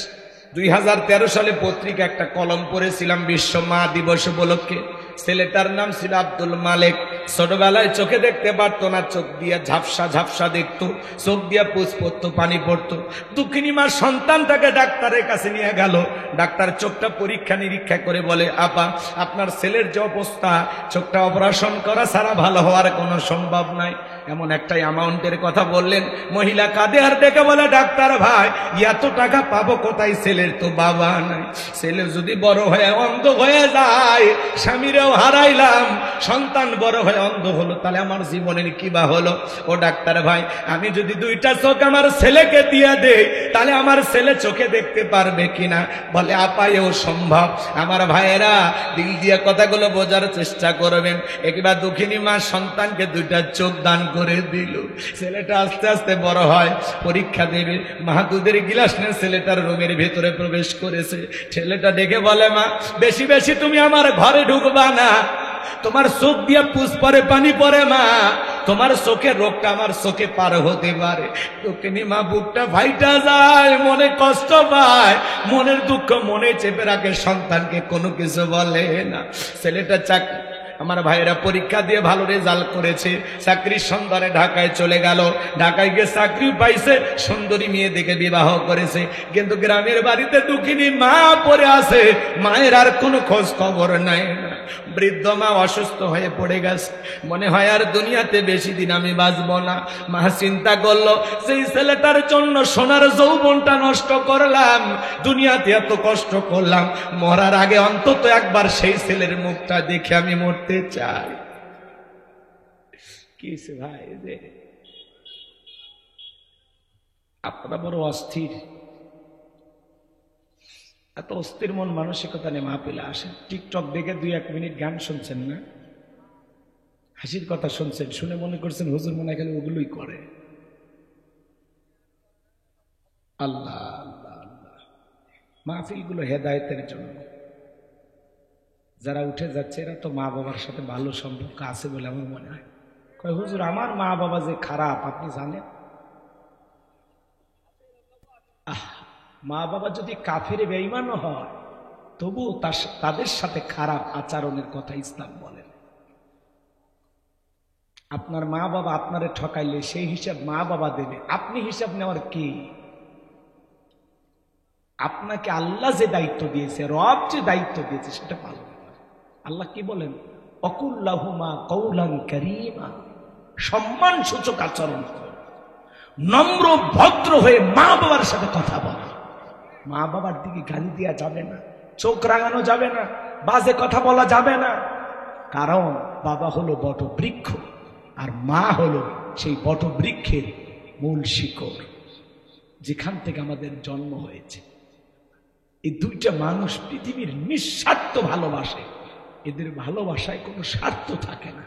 2013 সালে পত্রিকা একটা কলম পড়েছিলাম বিশ্ব মা দিবস উপলক্ষে। ছেলেটার নাম ছিল আব্দুল মালেক। ছোটবেলায় চোখে দেখতে পারতো না, চোখ দিয়ে ঝাপসা ঝাপসা দেখতো, চোখ দিয়ে পুষ পড়তো, পানি পড়তো। দুঃখিনী মা সন্তানটাকে ডাক্তারের কাছে নিয়ে গেল। ডাক্তার চোখটা পরীক্ষা নিরীক্ষা করে বলে, আপা আপনার ছেলের যে অবস্থা, চোখটা অপারেশন করা ছাড়া ভালো হওয়ার কোনো সম্ভব নাই। এমন একটা অ্যামাউন্টের কথা বললেন। মহিলা কাঁদে আর ডেকে বলে, ডাক্তার ভাই এত টাকা পাবো কোথায়? ছেলের তো বাবা নাই। ছেলে যদি বড় হয়ে অন্ধ হয়ে যায়, স্বামীরেও হারাইলাম, সন্তান বড় হয়ে অন্ধ হলো, তাহলে আমার জীবনের কি বা হলো? ও ডাক্তার ভাই, আমি যদি দুইটা চোখ আমার ছেলেকে দিয়ে দেই, তাহলে আমার ছেলে চোখে দেখতে পারবে কিনা? বলে, আপা এও সম্ভব। আমার ভাইয়েরা, দিল দিয়ে কথাগুলো বোঝার চেষ্টা করবেন। একবার দুঃখিনী মা সন্তানকে দুইটা চোখ দান করে দিল। ছেলেটা আস্তে আস্তে বড় হয়, পরীক্ষা দেবে। মা দুধের গিলাস নিয়ে ছেলেটার রুমের ভেতরে প্রবেশ করেছে। ছেলেটা ডেকে বলে, মা বেশি বেশি তুমি আমার ঘরে ঢুকবা না, তোমার চোখ দিয়ে পুষ পরে, পানি পরে, মা তোমার চোখের রোগটা আমার চোখে পার হতে পারে। দক্ষিণী মা বুকটা ফাইটা যায়, মনে কষ্ট পায়, মনের দুঃখ মনে চেপে রাখে, সন্তানকে কোনো কিছু বলে না। ছেলেটা আমার ভাইয়েরা পরীক্ষা দিয়ে ভালো রেজাল্ট করেছে, চাকরির সন্ধানে ঢাকায় চলে গেল। ঢাকায় গিয়ে চাকরি পাইছে, সুন্দরী মেয়ে দেখে বিবাহ করেছে। কিন্তু গ্রামের বাড়িতে দুঃখিনী মা পড়ে আছে, মায়ের আর কোনো খোঁজ খবর নাই। বৃদ্ধ মা অসুস্থ হয়ে পড়ে গেছে, মনে হয় আর দুনিয়াতে বেশি দিন আমি বাঁচবো না। মা চিন্তা করলো, সেই ছেলেটার জন্য সোনার যৌবনটা নষ্ট করলাম, দুনিয়াতে এত কষ্ট করলাম, মরার আগে অন্তত একবার সেই ছেলের মুখটা দেখে আমি মরতে চাই। কি ভাই, যে আপনারা বড় অস্থির, এত অস্থির মন মানসিকতা নিয়ে মাহফিলে আসেন। টিকটক দেখে 2-1 মিনিট গান শুনছেন না? হাসির কথা শুনছেন, শুনে মনে করছেন হুজুর মনে হয় ওগুলোই করে। আল্লাহ আল্লাহ আল্লাহ, মাহফিলগুলো হেদায়েতের জন্য। যারা উঠে যাচ্ছে এরা তো মা বাবার সাথে ভালো সম্পর্ক আছে বলে আমার মনে হয়। কয় হুজুর আমার মা বাবা যে খারাপ আপনি জানেন? মা বাবা যদি কাফের বেঈমানও হয় তবুও তাদের সাথে খারাপ আচরণের কথা ইসলাম বলেন। আপনার মা বাবা আপনারে ঠকাইলে সেই হিসাব মা বাবা দেবে, আপনি হিসাব নেওয়ার কি? আপনাকে আল্লাহ যে দায়িত্ব দিয়েছে, রব যে দায়িত্ব দিয়েছে সেটা পালন করেন। আল্লাহ কি বলেন? অকুল্লাহুমা কওলান কারীমা, সম্মান সূচক আচরণ করো, নম্র ভদ্র হয়ে মা বাবার সাথে কথা বলো। মা বাবার দিকে গালি দেওয়া যাবে না, চোখ রাঙানো যাবে না, বাজে কথা বলা যাবে না। কারণ বাবা হলো বটবৃক্ষ আর মা হলো সেই বটবৃক্ষের মূল শিকড়, যেখান থেকে আমাদের জন্ম হয়েছে। এই দুইটা মানুষ পৃথিবীর নিঃস্বার্থ ভালোবাসে, এদের ভালোবাসায় কোনো স্বার্থ থাকে না।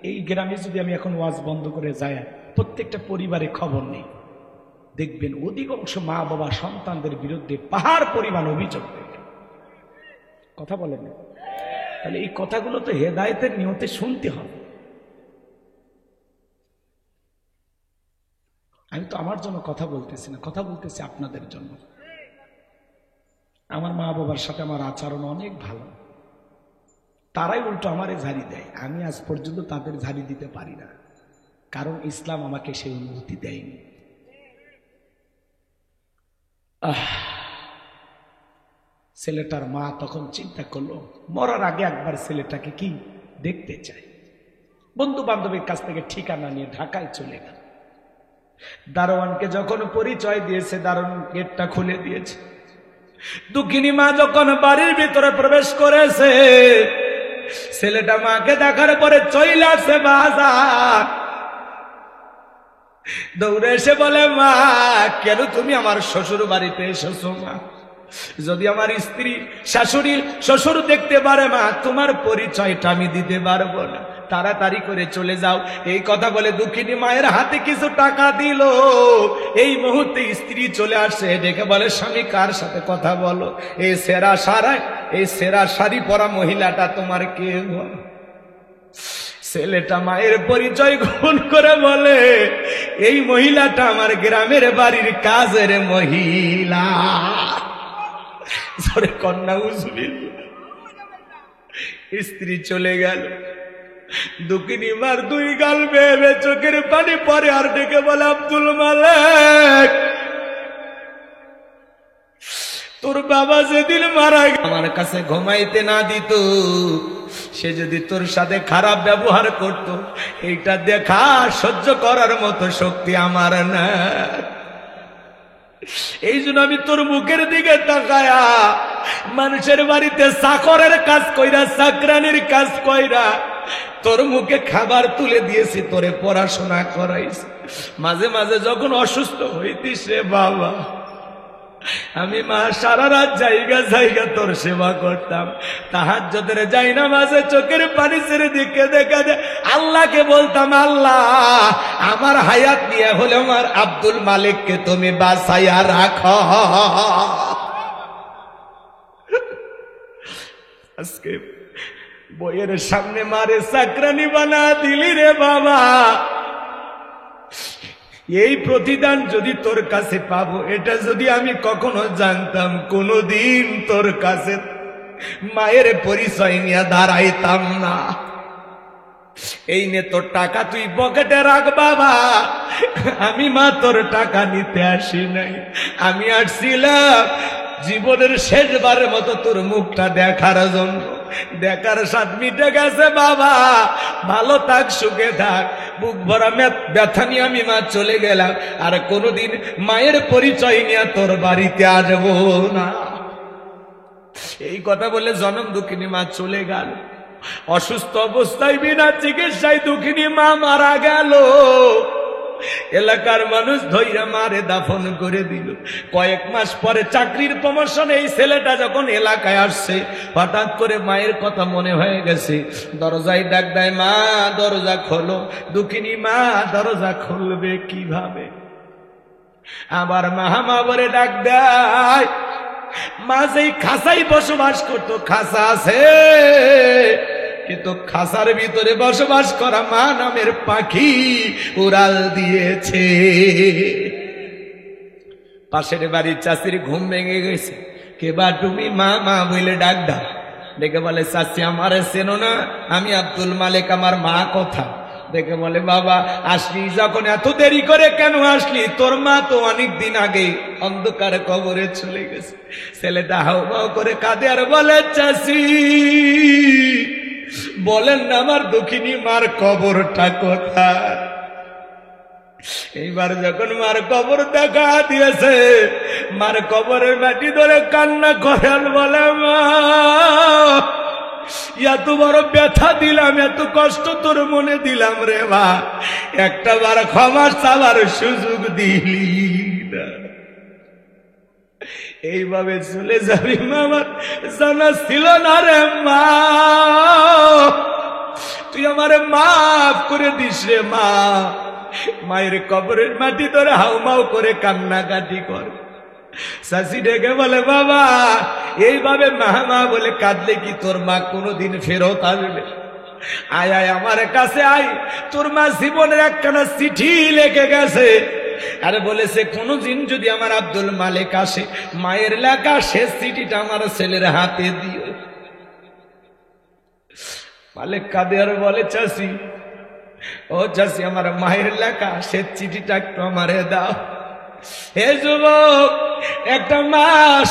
এই গ্রামে যদি আমি এখন ওয়াজ বন্ধ করে যাই, প্রত্যেকটা পরিবারে খবর নেই, দেখবেন অধিকাংশ মা বাবা সন্তানদের বিরুদ্ধে পাহাড় পরিমাণ অভিযোগ দেবে। কথা বলেন না? তাহলে এই কথাগুলো তো হেদায়েতের নিয়তে শুনতে হবে। আমি তো আমার জন্য কথা বলতেছি না, কথা বলতেছি আপনাদের জন্য। আমার মা বাবার সাথে আমার আচরণ অনেক ভালো, তারাই উল্টো আমারে ঝাড়ি দেয়। আমি আজ পর্যন্ত তাদের ঝাড়ি দিতে পারি না, কারণ ইসলাম আমাকে সেই অনুমতি দেয়নি। ছেলেটার মা তখন চিন্তা করলো মরার আগে একবার ছেলেটাকে কি দেখতে চাই। বন্ধু বান্ধবের কাছ থেকে ঠিকানা নিয়ে ঢাকায় চলে গেল। দারোয়ানকে যখন পরিচয় দিয়েছে, দারোয়ান গেটটা খুলে দিয়েছে। দুঃখিনী মা যখন বাড়ির ভিতরে প্রবেশ করেছে, ছেলেটা মাকে দেখার পরে চলে আসছে বাজার। দৌড়ে এসে বলে, মা কেন তুমি আমার শ্বশুর বাড়িতে এসেছো? মা যদি আমার স্ত্রী শাশুড়ি শ্বশুর দেখতে পারে, মা তোমার পরিচয়টা আমি দিতে পারবো না, তাড়াতাড়ি করে চলে যাও। এই কথা বলে দুঃখিনী মায়ের হাতে কিছু টাকা দিল। এই মুহূর্তে স্ত্রী চলে আসে, ডেকে বলে, স্বামী কার সাথে কথা বলো? এই সেরা শাড়ি পরা মহিলাটা তোমার কে? ছেলেটা মায়ের পরিচয় গোপন করে বলে, এই মহিলাটা আমার গ্রামের বাড়ির কাজের মহিলা। কন্যা উজবিল। স্ত্রী চলে গেল। দুঃখিনী মার দুই গাল বেয়ে চোখের পানি পরে আর ডেকে বলে, আব্দুল মালেক তোর বাবা যেদিন মারা আমার কাছে ঘুমাইতে না দিত, সে যদি তোর সাথে খারাপ ব্যবহার করত, এইটা দেখা সহ্য করার মতো শক্তি আমার না। এই জন্য আমি তোর মুখের দিকে তাকায়া মানুষের বাড়িতে চাকরের কাজ কইরা, চাকরানির কাজ কইরা তোর মুখে খাবার তুলে দিয়েছি, তোরে পড়াশোনা করাইছি। মাঝে মাঝে যখন অসুস্থ হইতিস রে বাবা, আমি মা সারা রাত জায়গা তোর সেবা করতাম। তাহাজ্জুদের যাই না, মাঝে চোখের পানি ছেড়ে দিকে দেখা যায় আল্লাহকে বলতাম, আল্লাহ আমার হায়াত নিয়ে হলে আমার আব্দুল মালিককে তুমি বাঁচাইয়া রাখো। আজকে বইয়ের সামনে মারে চাকরানি বানা দিলি রে বাবা। এই প্রতিদান যদি তোর কাছে পাবো, এটা যদি আমি কখনো জানতাম, কোনদিন তোর কাছে মায়ের পরিচয় নিয়ে দাঁড়াইতাম না। এই নে তোর টাকা, তুই পকেটে রাখ বাবা। আমি মা তোর টাকা নিতে আসি নাই, আমি আসছিলাম জীবনের শেষবারের মতো তোর মুখটা দেখার জন্য। দেখার স্বাদ মিটে গেছে বাবা, ভালো থাক, সুখে থাক। বুক ভরা ব্যথা নিয়ে আমি মা চলে গেলাম, আর কোনোদিন মায়ের পরিচয় নিয়ে তোর বাড়িতে আসবো না। এই কথা বলে জনম দুঃখিনী মা চলে গেল। অসুস্থ অবস্থায় বিনা চিকিৎসায় দুঃখিনী মা মারা গেল। এলাকার মানুষ ধইরা মারে দাফন করে দিল। কয়েক মাস পরে চাকরির প্রমোশনে এই ছেলেটা যখন এলাকায় আসছে, হঠাৎ করে মায়ের কথা মনে হয়ে গেছে। দরজায় ডাক দেয়, মা দরজা খোলো। দুঃখিনী মা দরজা খুলবে কিভাবে? আবার মা বলে ডাক দেয়। মা যেই খাসাই বসবাস করতো, খাসা আছে কিন্তু খাসার ভিতরে বসবাস করা মা নামের পাখি উড়াল দিয়েছে। পাশের বাড়ির চাষির ঘুম ভেঙে গেছে। কেবা তুমি মা মা বলে ডাক দাও। ডেকে বলে, চাষি আমারে চেনো না? আমি আব্দুল মালিক, আমার মা কথা। দেখে বলে, বাবা আসলি যখন এত দেরি করে কেন আসলি? তোর মা তো অনেক দিন আগে অন্ধকার কবরে চলে গেছে। ছেলেটা হাউমাউ করে কাঁদে আর বলে, চাষি বলেন না আমার দুঃখিনী মার কবরটা কোথায়? এইবার যখন মার কবর দেখা দিয়েছে, মার কবরের মাটি ধরে কান্না করেন, বলে, মা এত বড় ব্যথা দিলাম, এত কষ্ট তোর মনে দিলাম রে মা, একটা বার ক্ষমা চাওয়ার সুযোগ দিলি না। এইভাবে চলে যাবি মা, আমার জানা ছিল না রে মা, তুই আমারে মাফ করে দিস রে মা। মায়ের কবরের মাটি ধরে হাউমাউ করে কান্নাকাটি কর। শাশি ডেকে বলে, বাবা এইভাবে মা মা বলে কাঁদলে কি তোর মা কোনোদিন ফেরত আসবে? আয় আয় আমার কাছে আয়, তোর মা জীবনের একখানা চিঠি লিখে গেছে। আরে বলেছে, কোনদিন যদি আমার আব্দুল মালিক আসে, মায়ের লেখা শেষ চিঠিটা আমার ছেলের হাতে দিও। মালিক কাঁদে আর বলে, চাষি ও চাষি, আমার মায়ের লেখা শেষ চিঠিটা একটু আমারে দাও। হে যুবক, একটা মা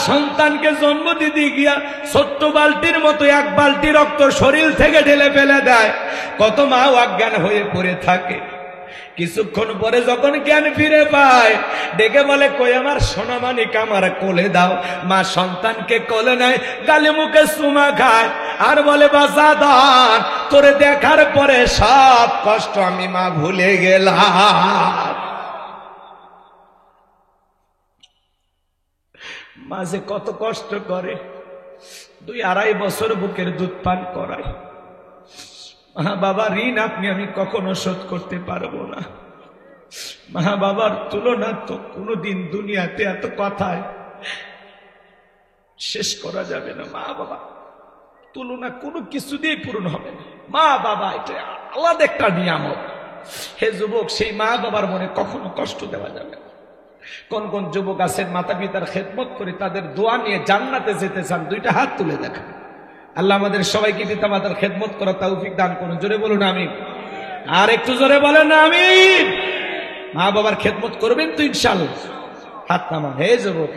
সন্তানকে জন্ম দিতে গিয়া ছোট্ট বালতির মতো এক বালতি রক্ত শরীর থেকে ঢেলে ফেলে দেয়। কত মা অজ্ঞান হয়ে পড়ে থাকে। কিছুক্ষণ পরে যখন জ্ঞান ফিরে পায়, ডেকে বলে, কই আমার সোনামানিক, আমার কোলে দাও। মা সন্তানকে কোলে নেয়, গালে মুখে চুমা খায় আর বলে, বাজাদার তোরে দেখার পরে সব কষ্ট আমি মা ভুলে গেলাম। মাঝে কত কষ্ট করে, 2-2.5 বছর বুকের দুধ পান করায়। মা বাবার ঋণ আমি কখনো শোধ করতে পারবো না। মা বাবার তুলনা তো কোনোদিন দুনিয়াতে এত কথায় শেষ করা যাবে না। মা বাবা তুলনা কোনো কিছু দিয়ে পূরণ হবে না। মা বাবা এটা আলাদা একটা নিয়ামত। হে যুবক, সেই মা বাবার মনে কখনো কষ্ট দেওয়া যাবে না। কোন কোন যুবক আছেন মাতা পিতার খেদমত করে তাদের দোয়া নিয়ে জান্নাতে যেতে চান? 2টা হাত তুলে দেখা। আল্লাহ আমাদের সবাইকে পিতা মাতার খেদমত করা তৌফিক দান করুন। জোরে বলুন আমিন। আর একটু জোরে বলেন আমিন। মা বাবার খেদমত করবেন তো ইনশাআল্লাহ? হাত নামান। হে যুবক,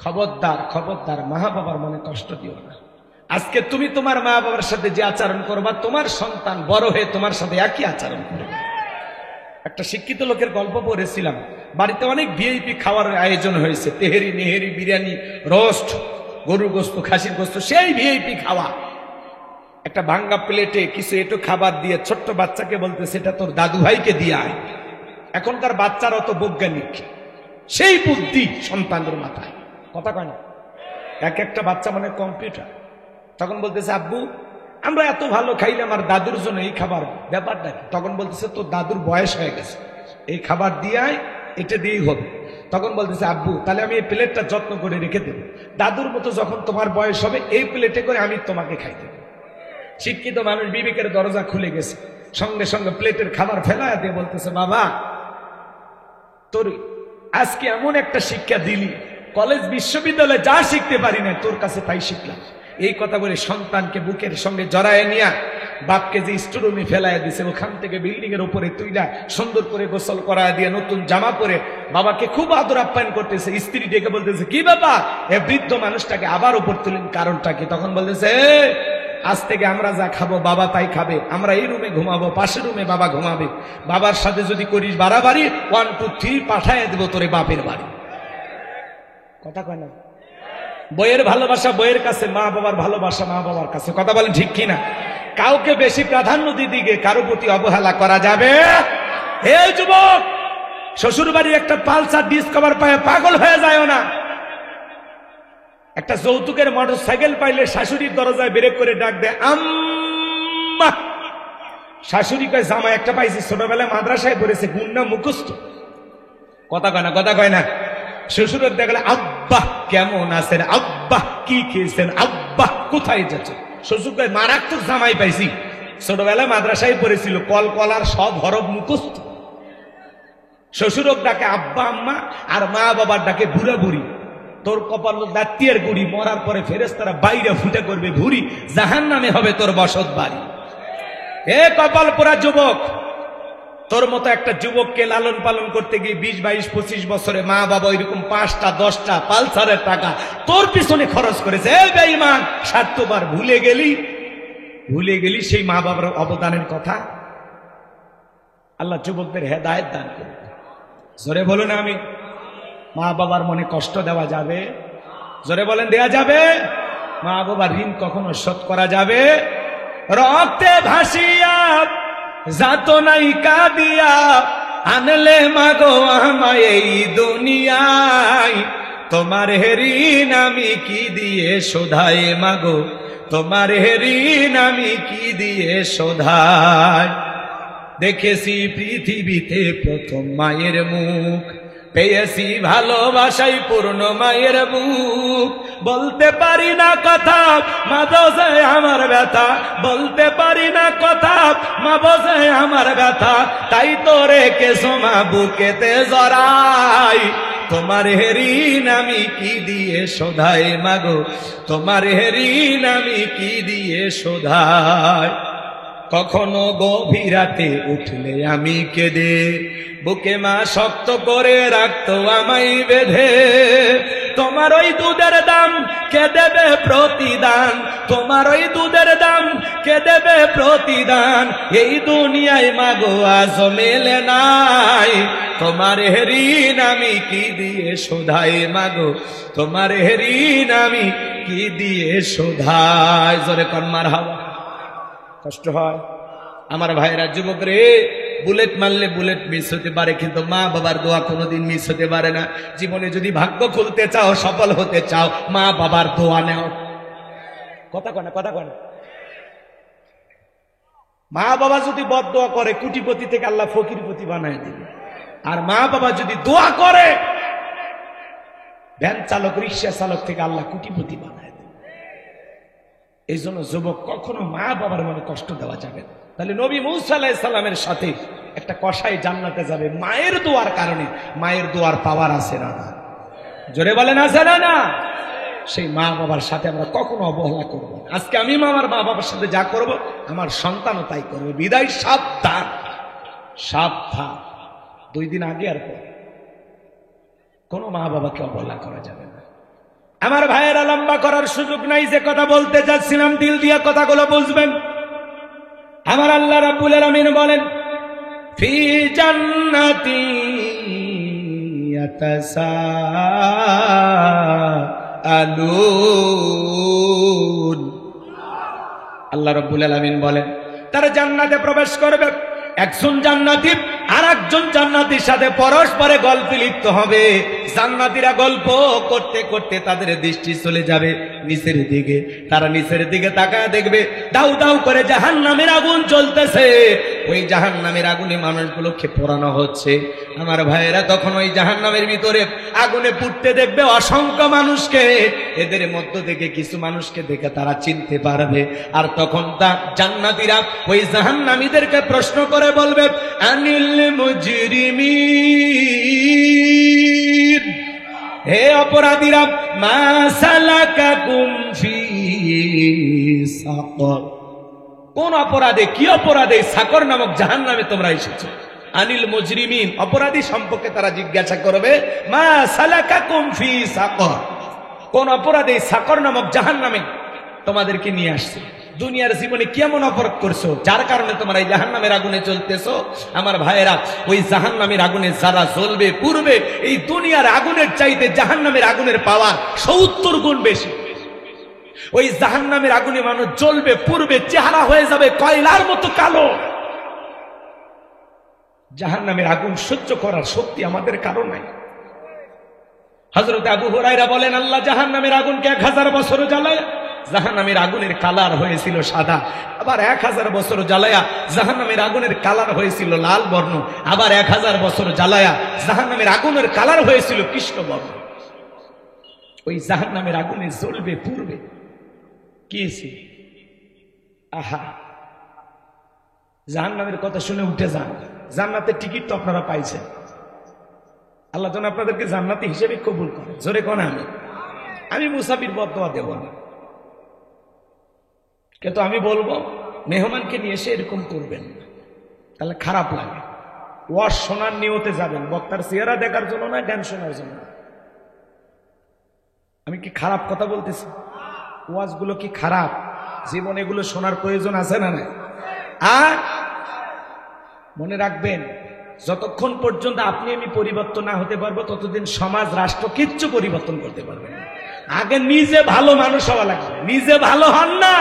খবরদার খবরদার, মা বাবার মনে কষ্ট দিও না। আজকে তুমি তোমার মা বাবার সাথে যে আচরণ করবা, তোমার সন্তান বড় হয়ে তোমার সাথে একই আচরণ করবে। একটা শিক্ষিত লোকের গল্প পড়েছিলাম। বাড়িতে অনেক ভিআইপি খাওয়ার আয়োজন হয়েছে, তেহেরি নেহেরি বিরিয়ানি রোস্ট, গরুর গোস্ত, খাসির গোস্ত, সেই ভিআইপি খাওয়া। একটা ভাঙ্গা প্লেটে কিছু একটু খাবার দিয়ে ছোট্ট বাচ্চাকে বলতে, সেটা তোর দাদু ভাইকে দিয়ে আয়। এখনকার বাচ্চারা অত বৈজ্ঞানিক, সেই বুদ্ধি সন্তানদের মাথায়। কথা কয় না? এক একটা বাচ্চা মানে কম্পিউটার। তখন বলতেছে, আব্বু আমরা এত ভালো খাইলে আমার দাদুর জন্য এই খাবার, ব্যাপারটা কি? তখন বলতেছে, তোর দাদুর বয়স হয়ে গেছে, এই খাবার দিয়ে এটা দিয়েই হবে। তখন বলতেছে, আব্বু তাহলে আমি এই প্লেটটা যত্ন করে রেখে দেবো, দাদুর মতো যখন তোমার বয়স হবে এই প্লেটে করে আমি তোমাকে খাইতে দেবো। শিক্ষিত মানুষ বিবেকের দরজা খুলে গেছে, সঙ্গে সঙ্গে প্লেটের খাবার ফেলায় দিয়ে বলতেছে, বাবা তোর আজকে এমন একটা শিক্ষা দিলি, কলেজ বিশ্ববিদ্যালয়ে যা শিখতে পারি না তোর কাছে তাই শিখলাম। এই কথা বলে সন্তানকে বুকের সঙ্গে জড়ায় নিয়ে বাপকে যে স্টোরুমে ফেলায় দিছে, ওখান থেকে বিল্ডিং এর উপরে তুইলা সুন্দর করে গোসল করায় দিয়ে নতুন জামা পরে বাবাকে খুব আদর আপ্যায়ন করতেছে। স্ত্রী ডেকে বলতেছে, কি বাবা এ বৃদ্ধ মানুষটাকে আবার উপর তুলেন, কারণটা কি? তখন বলতেছে, আজ থেকে আমরা যা খাবো বাবা তাই খাবে, আমরা এই রুমে ঘুমাবো, পাশের রুমে বাবা ঘুমাবে, বাবার সাথে যদি করিস বাড়াবাড়ি 1 2 3 পাঠায় দেবো তোরে বাপের বাড়ি। কথা কয় না? বইয়ের ভালোবাসা বইয়ের কাছে, মা বাবার ভালোবাসা মা বাবার কাছে। কথা বলেন ঠিক কিনা? কাউকে বেশি প্রাধান্য দিদিকে কারো প্রতি অবহেলা করা যাবে। হে যুবক, শ্বশুর বাড়ির একটা পালসার ডিসকভার পায় পাগল হয়ে যায় না। একটা যৌতুকের মোটর সাইকেল পাইলে শাশুড়ির দরজায় ব্রেক করে ডাক দেয় আম্মা। শাশুড়ি কয় জামা একটা পাইছি, ছোটবেলায় মাদ্রাসায় পড়েছে, গুন্না মুখস্থ, কথা কয় না, কথা কয় না। শ্বশুরের দেখলে আব্বা কেমন আছেন, আব্বা কি খেয়েছেন, আব্বা কোথায় যাচ্ছে। শ্বশুর কয় মারাত্মক জামাই পাইছি, ছোটবেলায় মাদ্রাসায় পড়েছিল, কল কলার সব হরফ মুখস্থ। শ্বশুরক ডাকে আব্বা আম্মা, আর মা বাবার ডাকে বুড়া বুড়ি। তোর কপাল দাঁতিয়ার গুড়ি, মরার পরে ফেরেশতারা বাইরে ফুটে করবে ভুড়ি, জাহান্নামে হবে তোর বসত বাড়ি। এ কপাল পোড়া যুবক, তোর মতো একটা যুবককে লালন পালন করতে গিয়ে 20, 22, 25 বছরে মা বাবা এরকম 5টা 10টা পালসারের টাকা তোর পিছনে খরচ করেছে। এ বেঈমান, স্বার্থবার ভুলে গেলি সেই মা বাবার অবদানের কথা। আল্লাহ যুবকদের হেদায়েত দান করুন। জোরে বলুন আমি। মা বাবার মনে কষ্ট দেওয়া যাবে? জোরে বলেন দেয়া যাবে? মা বাবার ঋণ কখনো শোধ করা যাবে? রক্তে ভাসিয়া যাত নাই কাঁদিয়া আনলে মাগো আমায় এই দুনিয়ায়, তোমার ঋণ আমি কি দিয়ে শোধাই মাগো, তোমার ঋণ আমি কি দিয়ে শোধাই। দেখেছি পৃথিবীতে প্রথম মায়ের মুখ, পেয়েছি ভালোবাসাই পূর্ণ মায়ের বুক। বলতে পারি না কথা, মা বোঝে আমার ব্যথা, বলতে পারি না কথা, মা বোঝে আমার ব্যথা, তাই তো রেখেছো মা বুকেতে জড়াই, তোমার ঋণ আমি কি দিয়ে শোধাই মাগো, তোমার ঋণ আমি কি দিয়ে শোধাই। কখনো গভীর রাতে উঠলে আমি কেঁদে, বুকে মা শক্ত করে রাখতো আমায় বেঁধে। তোমার ওই দুধের দাম কে দেবে প্রতিদান, তোমার ওই দুধের দাম কে দেবে প্রতিদান, এই দুনিয়ায় মাগো আজ মেলে নাই, তোমার ঋণ আমি কি দিয়ে শোধাই মাগো, তোমার ঋণ আমি কি দিয়ে শোধাই। জোরে কর মারহাবা। কষ্ট হয় আমার ভাইরা, যুবক রে, বুলেট মারলে বুলেট মিস হতে পারে, কিন্তু মা বাবার দোয়া কোনোদিন মিস হতে পারে না। জীবনে যদি ভাগ্য খুলতে চাও, সফল হতে চাও, মা বাবার দোয়া নেও। কথা কয় না, কথা কয় না। মা বাবা যদি বদদোয়া করে, কোটিপতি থেকে আল্লাহ ফকিরপতি বানায় দিবে। আর মা বাবা যদি দোয়া করে, ভ্যান চালক রিক্সা চালক থেকে আল্লাহ কোটিপতি বানায়। এই জন্য যুবক, কখনো মা বাবার মনে কষ্ট দেওয়া যাবে না। তাহলে নবী মূসা আলাইহিস সালামের সাথে একটা কসাই জান্নাতে যাবে মায়ের দোয়ার কারণে। মায়ের দোয়ার পাওয়ার আছে না? জোরে বলেন আছে না? সেই মা বাবার সাথে আমরা কখনো অবহেলা করবো না। আজকে আমি আমার মা বাবার সাথে যা করব, আমার সন্তানও তাই করবে। বিদায় সাবধান, সাবধান। 2 দিন আগে আর পরে কোনো মা বাবাকে অবহেলা করা যাবে না। আমার ভাইয়েরা, লম্বা করার সুযোগ নাই, যে কথা বলতে চাচ্ছিলাম দিল দিয়ে কথাগুলো বুঝবেন। আমার আল্লাহ রাব্বুল আলামিন বলেন, ফি জান্নাতি ইয়াতাসাআলুন। আল্লাহ রাব্বুল আলামিন বলেন, তারা জান্নাতে প্রবেশ করবে। একজন জান্নাতি আর একজন জান্নাতীর সাথে পরস্পরে গল্পে লিপ্ত হবে। জান্নাতীরা গল্প করতে করতে তাদের দৃষ্টি চলে যাবে নিচের দিকে। তারা নিচের দিকে তাকায় দেখবে দাউ দাউ করে জাহান্নামের আগুন জ্বলতেছে। ওই জাহান্নামের আগুনে মানুষগুলোকে পোড়ানো হচ্ছে। আমার ভাইয়েরা, তখন ওই জাহান্নামের ভিতরে আগুনে পুড়তে দেখবে অসংখ্য মানুষকে। এদের মধ্য থেকে কিছু মানুষকে দেখে তারা চিনতে পারবে। আর তখন তা জান্নাতীরা ওই জাহান্নামীদেরকে প্রশ্ন করে বলবে, আনিল মুজরিমিন, হে অপরাধীরা, মা সালাকাকুম ফি সাকর, কোন অপরাধে, কি অপরাধে সাকর নামক জাহান্নামে তোমরা এসেছো? আনিল মুজরিমিন, অপরাধী সম্পর্কে তারা জিজ্ঞাসা করবে, মা সালাকাকুম ফি সাকর, কোন অপরাধে সাকর নামক জাহান্নামে তোমাদেরকে নিয়ে আসছে? দুনিয়ার জীবনে কেমন অপরাধ করছো যার কারণে তোমরা এই জাহান্নামের আগুনে চলতেছো? আমার ভাইয়েরা, ওই জাহান্নামের আগুনে যারা জ্বলবে পুড়বে, এই দুনিয়ার আগুনের চাইতে জাহান্নামের আগুনের পাওয়ার 70 গুণ বেশি। ওই জাহান্নামের আগুনে মানুষ জ্বলবে, পুড়বে, চেহারা হয়ে যাবে কয়লার মতো কালো। জাহান্নামের আগুন সহ্য করার শক্তি আমাদের কারো নাই। হযরত আবু হুরায়রা বলেন, আল্লাহ জাহান্নামের আগুনকে 1000 বছর জ্বালায় জাহান্নামের আগুনের কালার হয়েছিল সাদা, আবার 1000 বছর জ্বালায়া জাহান্নামের আগুনের কালার হয়েছিল লাল বর্ণ, আবার 1000 বছর জ্বালায়া জাহান্নামের আগুনের কালার হয়েছিল কৃষ্ণ বর্ণ। ওই জাহান্নামের আগুনে জ্বলবে, পুড়বে। কি আহা, জাহান্নামের কথা শুনে উঠে যান। জান্নাতের টিকিট তো আপনারা পাইছেন, আল্লাহ যেন আপনাদেরকে জান্নাতি হিসেবে কবুল করে। জোরে কোন আমি মুসাফির বদদোয়া দেব না, কিন্তু আমি বলবো মেহমানকে নিয়ে এসে এরকম করবেন না, তাহলে খারাপ লাগে। ওয়াজ শোনার নিয়তে যাবেন, বক্তার চেহারা দেখার জন্য না, গান শোনার জন্য। আমি কি খারাপ কথা বলতেছি? ওয়াজগুলো কি খারাপ? জীবনে এগুলো শোনার প্রয়োজন আছে না? না। আর মনে রাখবেন, যতক্ষণ পর্যন্ত আপনি আমি পরিবর্তন না হতে পারবো, ততদিন সমাজ, রাষ্ট্র কিচ্ছু পরিবর্তন করতে পারবেন না। আগে নিজে ভালো মানুষ হওয়া লাগবে। নিজে ভালো হন না,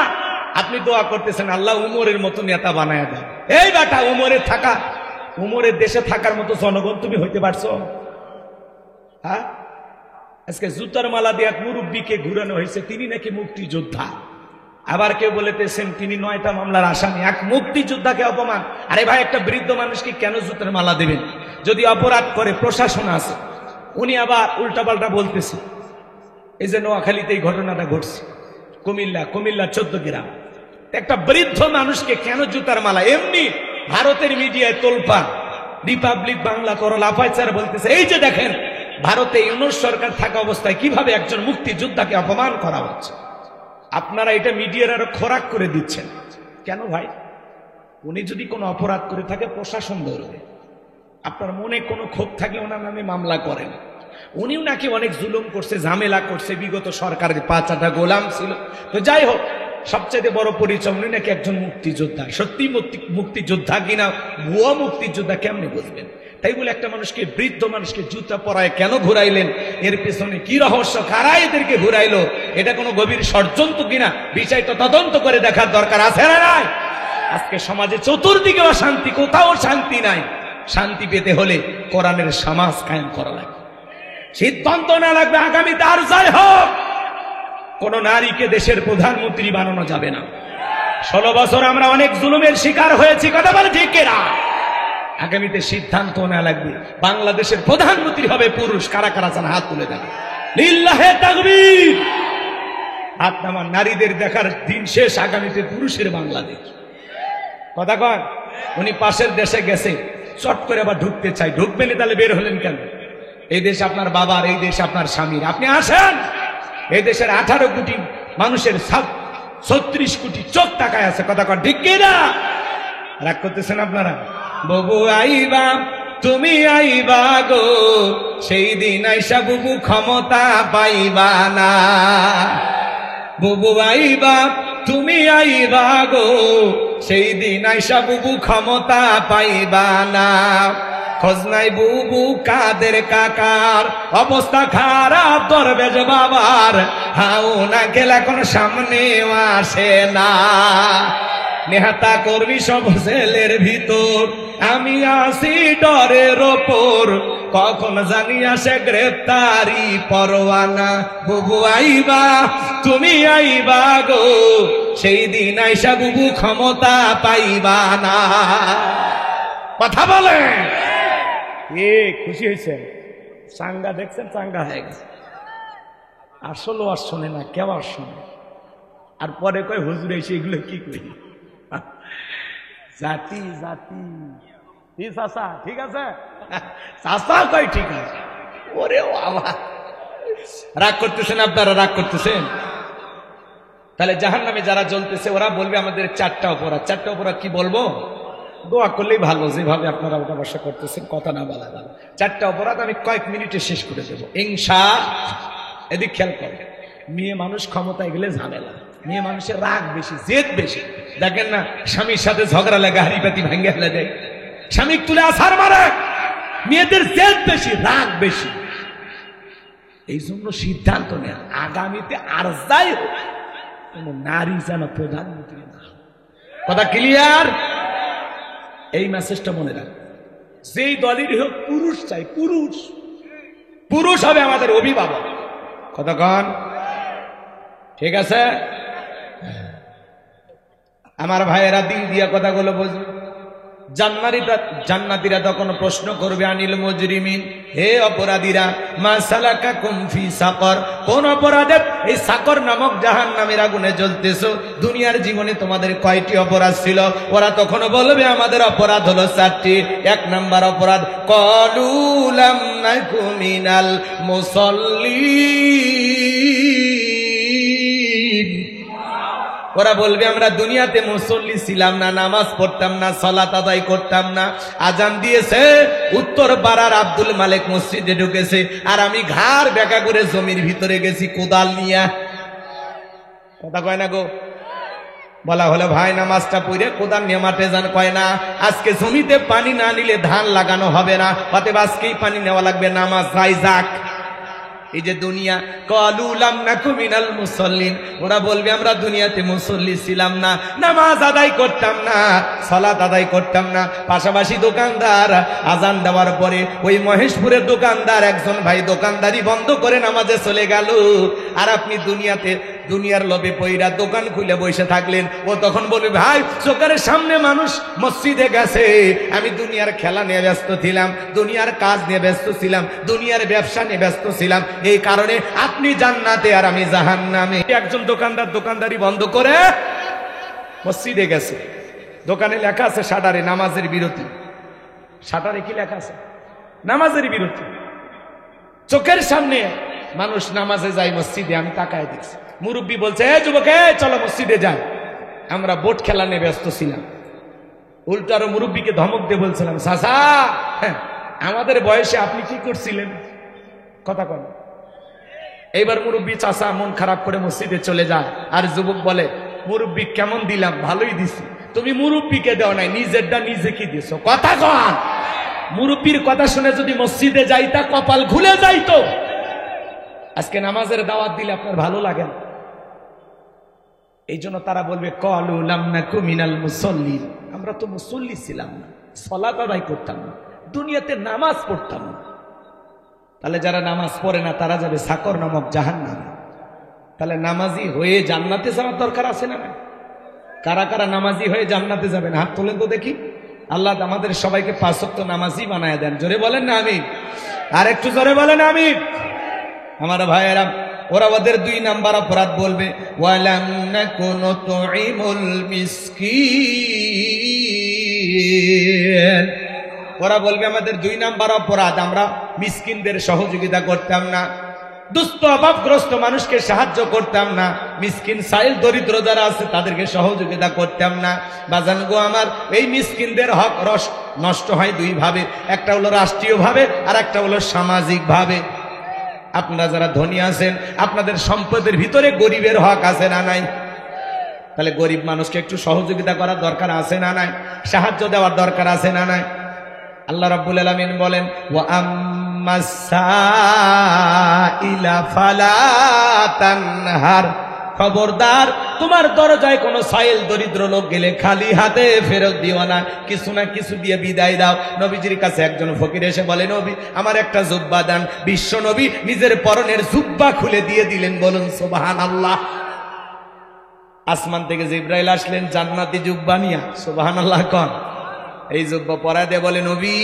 আপনি দোয়া করতেছেন আল্লাহ উমরের মতো নেতা বানায় দেন। এই বেটা, উমরের দেশে থাকার মতো জনগণ তুমি হইতে পারছো? হ্যাঁ, আজকে জুতার মালা দিয়ে এক মুরব্বীকে ঘুরানো হয়েছে, তিনি নাকি মুক্তিযোদ্ধা। আবার কেউ বলেতেছেন তিনি 9টা মামলার আসামি। এক মুক্তিযোদ্ধাকে অপমান। আরে ভাই, একটা বৃদ্ধ মানুষকে কেন জুতার মালা দেবেন? যদি অপরাধ করে প্রশাসন আছে। উনি আবার উল্টাপাল্টা বলতেছে। এই যে নোয়াখালীতে এই ঘটনাটা ঘটছে, কুমিল্লা 14 গ্রাম, একটা বৃদ্ধ মানুষকে কেন জুতার মালা? এমনি ভারতের মিডিয়ায় তোলপা, রিপাবলিক বাংলা করো লাফাইচার বলতেছে, এই যে দেখেন ভারতে ইউনূস সরকার থাকা অবস্থায় কিভাবে একজন মুক্তিযোদ্ধাকে অপমান করা হচ্ছে। আপনারা এটা মিডিয়ার আরো খোরাক করে দিচ্ছেন কেন ভাই? উনি যদি কোনো অপরাধ করে থাকে প্রশাসন ধরবে। আপনার মনে কোনো ক্ষোভ থাকলে ওনার নামে মামলা করেন। উনিও নাকি অনেক জুলুম করছে, ঝামেলা করছে, বিগত সরকারের 5-8টা গোলাম ছিল। তো যাই হোক, সবচেয়ে বড় পরিচয় উনি নাকি একজন মুক্তিযোদ্ধা। সত্যি মুক্তিযোদ্ধা কিনা ভুয়া মুক্তিযোদ্ধা কেমনে বুঝবেন? তাই বলে একটা মানুষকে, বৃদ্ধ মানুষকে জুতা পরায় কেন ঘুরাইলেন? এর পেছনে কি রহস্য? কারা এদেরকে ঘুরাইলো? এটা কোনো গভীর ষড়যন্ত্র কিনা বিষয়টা তদন্ত করে দেখার দরকার আছে না নাই? আজকে সমাজে চতুর্দিকে অশান্তি, কোথাও শান্তি নাই। শান্তি পেতে হলে কোরআনের সমাজ কায়েম করা লাগবে। সিদ্ধান্ত না লাগবে আগামীতে আর যাই হোক, কোন নারীকে দেশের প্রধানমন্ত্রী বানানো যাবে না। 16 বছর আমরা অনেক জুলুমের শিকার হয়েছি, কথা বলে ঠিক না? আগামীতে সিদ্ধান্ত না লাগবে বাংলাদেশের প্রধানমন্ত্রী হবে পুরুষ। কারা কারা চান হাত তুলে দেন। লিল্লাহে তাকবীর। হাত নামান। নারীদের দেখার দিন শেষ, আগামীতে পুরুষের বাংলাদেশ। কথা কন। উনি পাশের দেশে গেছে, চট করে আবার ঢুকতে চাই। ঢুকবেন তাহলে বের হলেন কেন? এই দেশ আপনার বাবার, এই দেশ আপনার স্বামীর। আপনি আসেন। এই দেশের 18 কোটি মানুষের 36 কোটি চোখ তাকায় আছে। কথা কন ঠিক কিনা? রাগ করতেছেন আপনারা? বুবু আইবা, তুমি আইবা গো, সেই দিন আইসা বুবু ক্ষমতা পাইবা না। বুবু আইবা, তুমি আইবা গো, সেই দিন আইসা বুবু ক্ষমতা পাইবা না। খোঁজ নাই বুবু কাদের কাকার, অবস্থা খারাপ দরবেশ বাবার, হাও না গেলে এখন সামনে আসে না। নেহাতা করবি সব জেলের ভিতর, আমি আসি ডরের ওপর, কখন জানি আসে গ্রেপ্তারি পরোয়ানা। বুবু আইবা, তুমি আইবা গো, সেই দিন আইসা বুবু ক্ষমতা পাইবা না। কথা বলে খুশি হয়েছে? চাঙ্গা দেখছেন? চাঙ্গা হয়ে গেছে। আসলে আর শোনে না, কেউ আর শোনে। আর পরে কয় হুজুর এসে এগুলো কি করি? জাতি জাতি চাষা ঠিক আছে, চাষা কয় ঠিক আছে। ওরে বাবা, রাগ করতেছেন আপনারা? রাগ করতেছেন? তাহলে জাহান্নামে যারা জ্বলতেছে ওরা বলবে আমাদের 4টা অপরাধ। 4টা অপরাধ কি বলবো? দোয়া করলেই ভালো, যেভাবে আপনারা ওটা বসা করতেছেন, কথা না বলা ভালো। 4টা অপরাধ আমি কয়েক মিনিটে শেষ করে দেবো ইনশাআল্লাহ। এদিক খেয়াল করে। মেয়ে মানুষ ক্ষমতায় গেলে ঝামেলা। মেয়ে মানুষের রাগ বেশি, জেদ বেশি। দেখেন না, স্বামীর সাথে ঝগড়া লাগে, হাড়ি পাতি ভাঙ্গে ফেলে দেয়, স্বামী তুলে আসার মারে। মেয়েদের জেদ বেশি, রাগ বেশি। এই জন্য সিদ্ধান্ত নেয়া আগামীতে আর যাই হোক কোন নারী যেন প্রধানমন্ত্রী না। কথা ক্লিয়ার? এই মেসেজটা মনে রাখ। যেই দলেরই হোক পুরুষ চাই, পুরুষ পুরুষ হবে আমাদের অভিভাবক। কতক্ষণ ঠিক আছে? আমার ভাইয়েরা দিল দিয়া কথাগুলো বুঝবে। জান্নাতীরা তখন প্রশ্ন করবে আনিল মুজরিমিন, হে অপরাধীরা, মা সালাকাকুম ফি সাকর, কোন অপরাধে এই সাকর নামক জাহান্নামের আগুনে জ্বলতেছো? দুনিয়ার জীবনে তোমাদের কয়টি অপরাধ ছিল? ওরা তখন বলবে আমাদের অপরাধ হলো 4টি। 1 নাম্বার অপরাধ, ক্বালু লাম নাকু মিনাল মুসাল্লিন। ওরা বলবে আমরা দুনিয়াতে মুসল্লি ছিলাম না, নামাজ পড়তাম না, সালাত আদায় করতাম না। আজান দিয়েছে, উত্তর পাড়ার আব্দুল মালিক মসজিদে ঢুকেছে, আর আমি ঘাড় বেঁকা করে জমির ভিতরে গেছি কোদাল নিয়ে। কথা কয় না গো? বলা হলো ভাই নামাজটা পড়ে কোদাল নিয়ে মাঠে যান, কয় না আজকে জমিতে পানি না নিলে ধান লাগানো হবে না, অতএব আজকেই পানি নেওয়া লাগবে, নামাজ যাই যাক। এই যে দুনিয়া, ক্বালু লাম নাকু মিনাল মুসাল্লিন, ওরা বলবে আমরা দুনিয়াতে মুসল্লি ছিলাম না, নামাজ আদায় করতাম না, সালাত আদায় করতাম না। পাশাপাশি দোকানদার আজান দেওয়ার পরে ওই মহেশপুরের দোকানদার একজন ভাই দোকানদারি বন্ধ করে নামাজে চলে গেল, আর আপনি দুনিয়ার লোভে পইরা দোকান খুলে বসে থাকলেন। ও তখন বলবে ভাই চোখের সামনে মানুষ মসজিদে গেছে, আমি দুনিয়ার খেলা নিয়ে ব্যস্ত ছিলাম, দুনিয়ার কাজ নিয়ে ব্যস্ত ছিলাম, দুনিয়ার ব্যবসা নিয়ে ব্যস্ত ছিলাম, এই কারণে আপনি জান্নাতে আর আমি জাহান্নামে। একজন দোকানদার দোকানদারি বন্ধ করে মসজিদে গেছে, দোকানে লেখা আছে শাটারে নামাজের বিরতি। শাটারে কি লেখা আছে? নামাজের বিরতি। চোখের সামনে মানুষ নামাজে যায় মসজিদে, আমি তাকায় দেখছি। মুরব্বী বলছে এ যুবক, চলো মসজিদে যাই। আমরা বোট খেলা নিয়ে ব্যস্ত ছিলাম। উল্টো আরো মুরব্বীকে ধমক দিয়ে বলছিলাম, চাচা আমাদের বয়সে আপনি কি করছিলেন? কথা কন। এইবার মুরব্বী চাচা মন খারাপ করে মসজিদে চলে যায়, আর যুবক বলে মুরব্বী কেমন দিলাম? ভালোই দিছি। তুমি মুরব্বীকে দেও নাই, নিজেরটা নিজে কি দিছো? কথা কন। মুরব্বীর কথা শুনে যদি মসজিদে যাইতা কপাল খুলে যাইতো। আজকে নামাজের দাওয়াত দিলে আপনার ভালো লাগে না, এই জন্য তারা বলবে ক্বালু লাম নাকু মিনাল মুসাল্লিন, আমরা তো মুসল্লি ছিলাম না, সালাত আদায় করতাম না, দুনিয়াতে নামাজ পড়তাম না। তাহলে যারা নামাজ পড়ে না তারা যাবে সাকর নামক জাহান্নামে। তাহলে নামাজি হয়ে জান্নাতে যাওয়ার দরকার আছে না? কারা কারা নামাজি হয়ে জান্নাতে যাবেন হাত তোলেন তো দেখি। আল্লাহ আমাদের সবাইকে 5 ওয়াক্ত নামাজি বানায় দেন। জোরে বলেন না আমিন। আর একটু জোরে বলেন আমিন। আমার ভাইয়েরা, ওরা ওদের 2 নাম্বার অপরাধ বলবে, ওয়ালাম নাকুনু তুইমুল মিসকিন। ওরা বলবে আমাদের 2 নাম্বার অপরাধ, আমরা মিসকিনদের সহযোগিতা করতাম না, দুস্থ অভাবগ্রস্ত মানুষকে সাহায্য করতাম না, মিসকিন সাইল দরিদ্র যারা আছে তাদেরকে সহযোগিতা করতাম না। বাজান গো আমার, এই মিসকিনদের হক নষ্ট হয় 2 ভাবে, একটা হলো রাষ্ট্রীয় ভাবে আর একটা হলো সামাজিক ভাবে। আপনারা যারা ধনী আছেন, আপনাদের সম্পদের ভিতরে গরিবের হক আছে না নাই? তাহলে গরিব মানুষকে একটু সহযোগিতা করার দরকার আছে না নাই? সাহায্য দেওয়ার দরকার আছে না নাই? আল্লাহ রাব্বুল আলামিন বলেন, ওয়া আম্মাস সাইলা ফালা তানহার, খবরদার তোমার দরজায় কোন সাইল দরিদ্র লোক গেলে খালি হাতে ফেরত দিও না, কিছু না কিছু দিয়ে বিদায় দাও। নবীজির কাছে একজন ফকির এসে বলে, নবী আমার একটা জুব্বা দান। বিশ্ব নবী নিজের পরনের জুব্বা খুলে দিয়ে দিলেন। বলুন সুবহানাল্লাহ। আসমান থেকে জিবরাইল আসলেন জান্নাতি জুব্বা নিয়া। সুবহানাল্লাহ কোন। এই জুব্বা পরায় দিয়ে বলে, নবী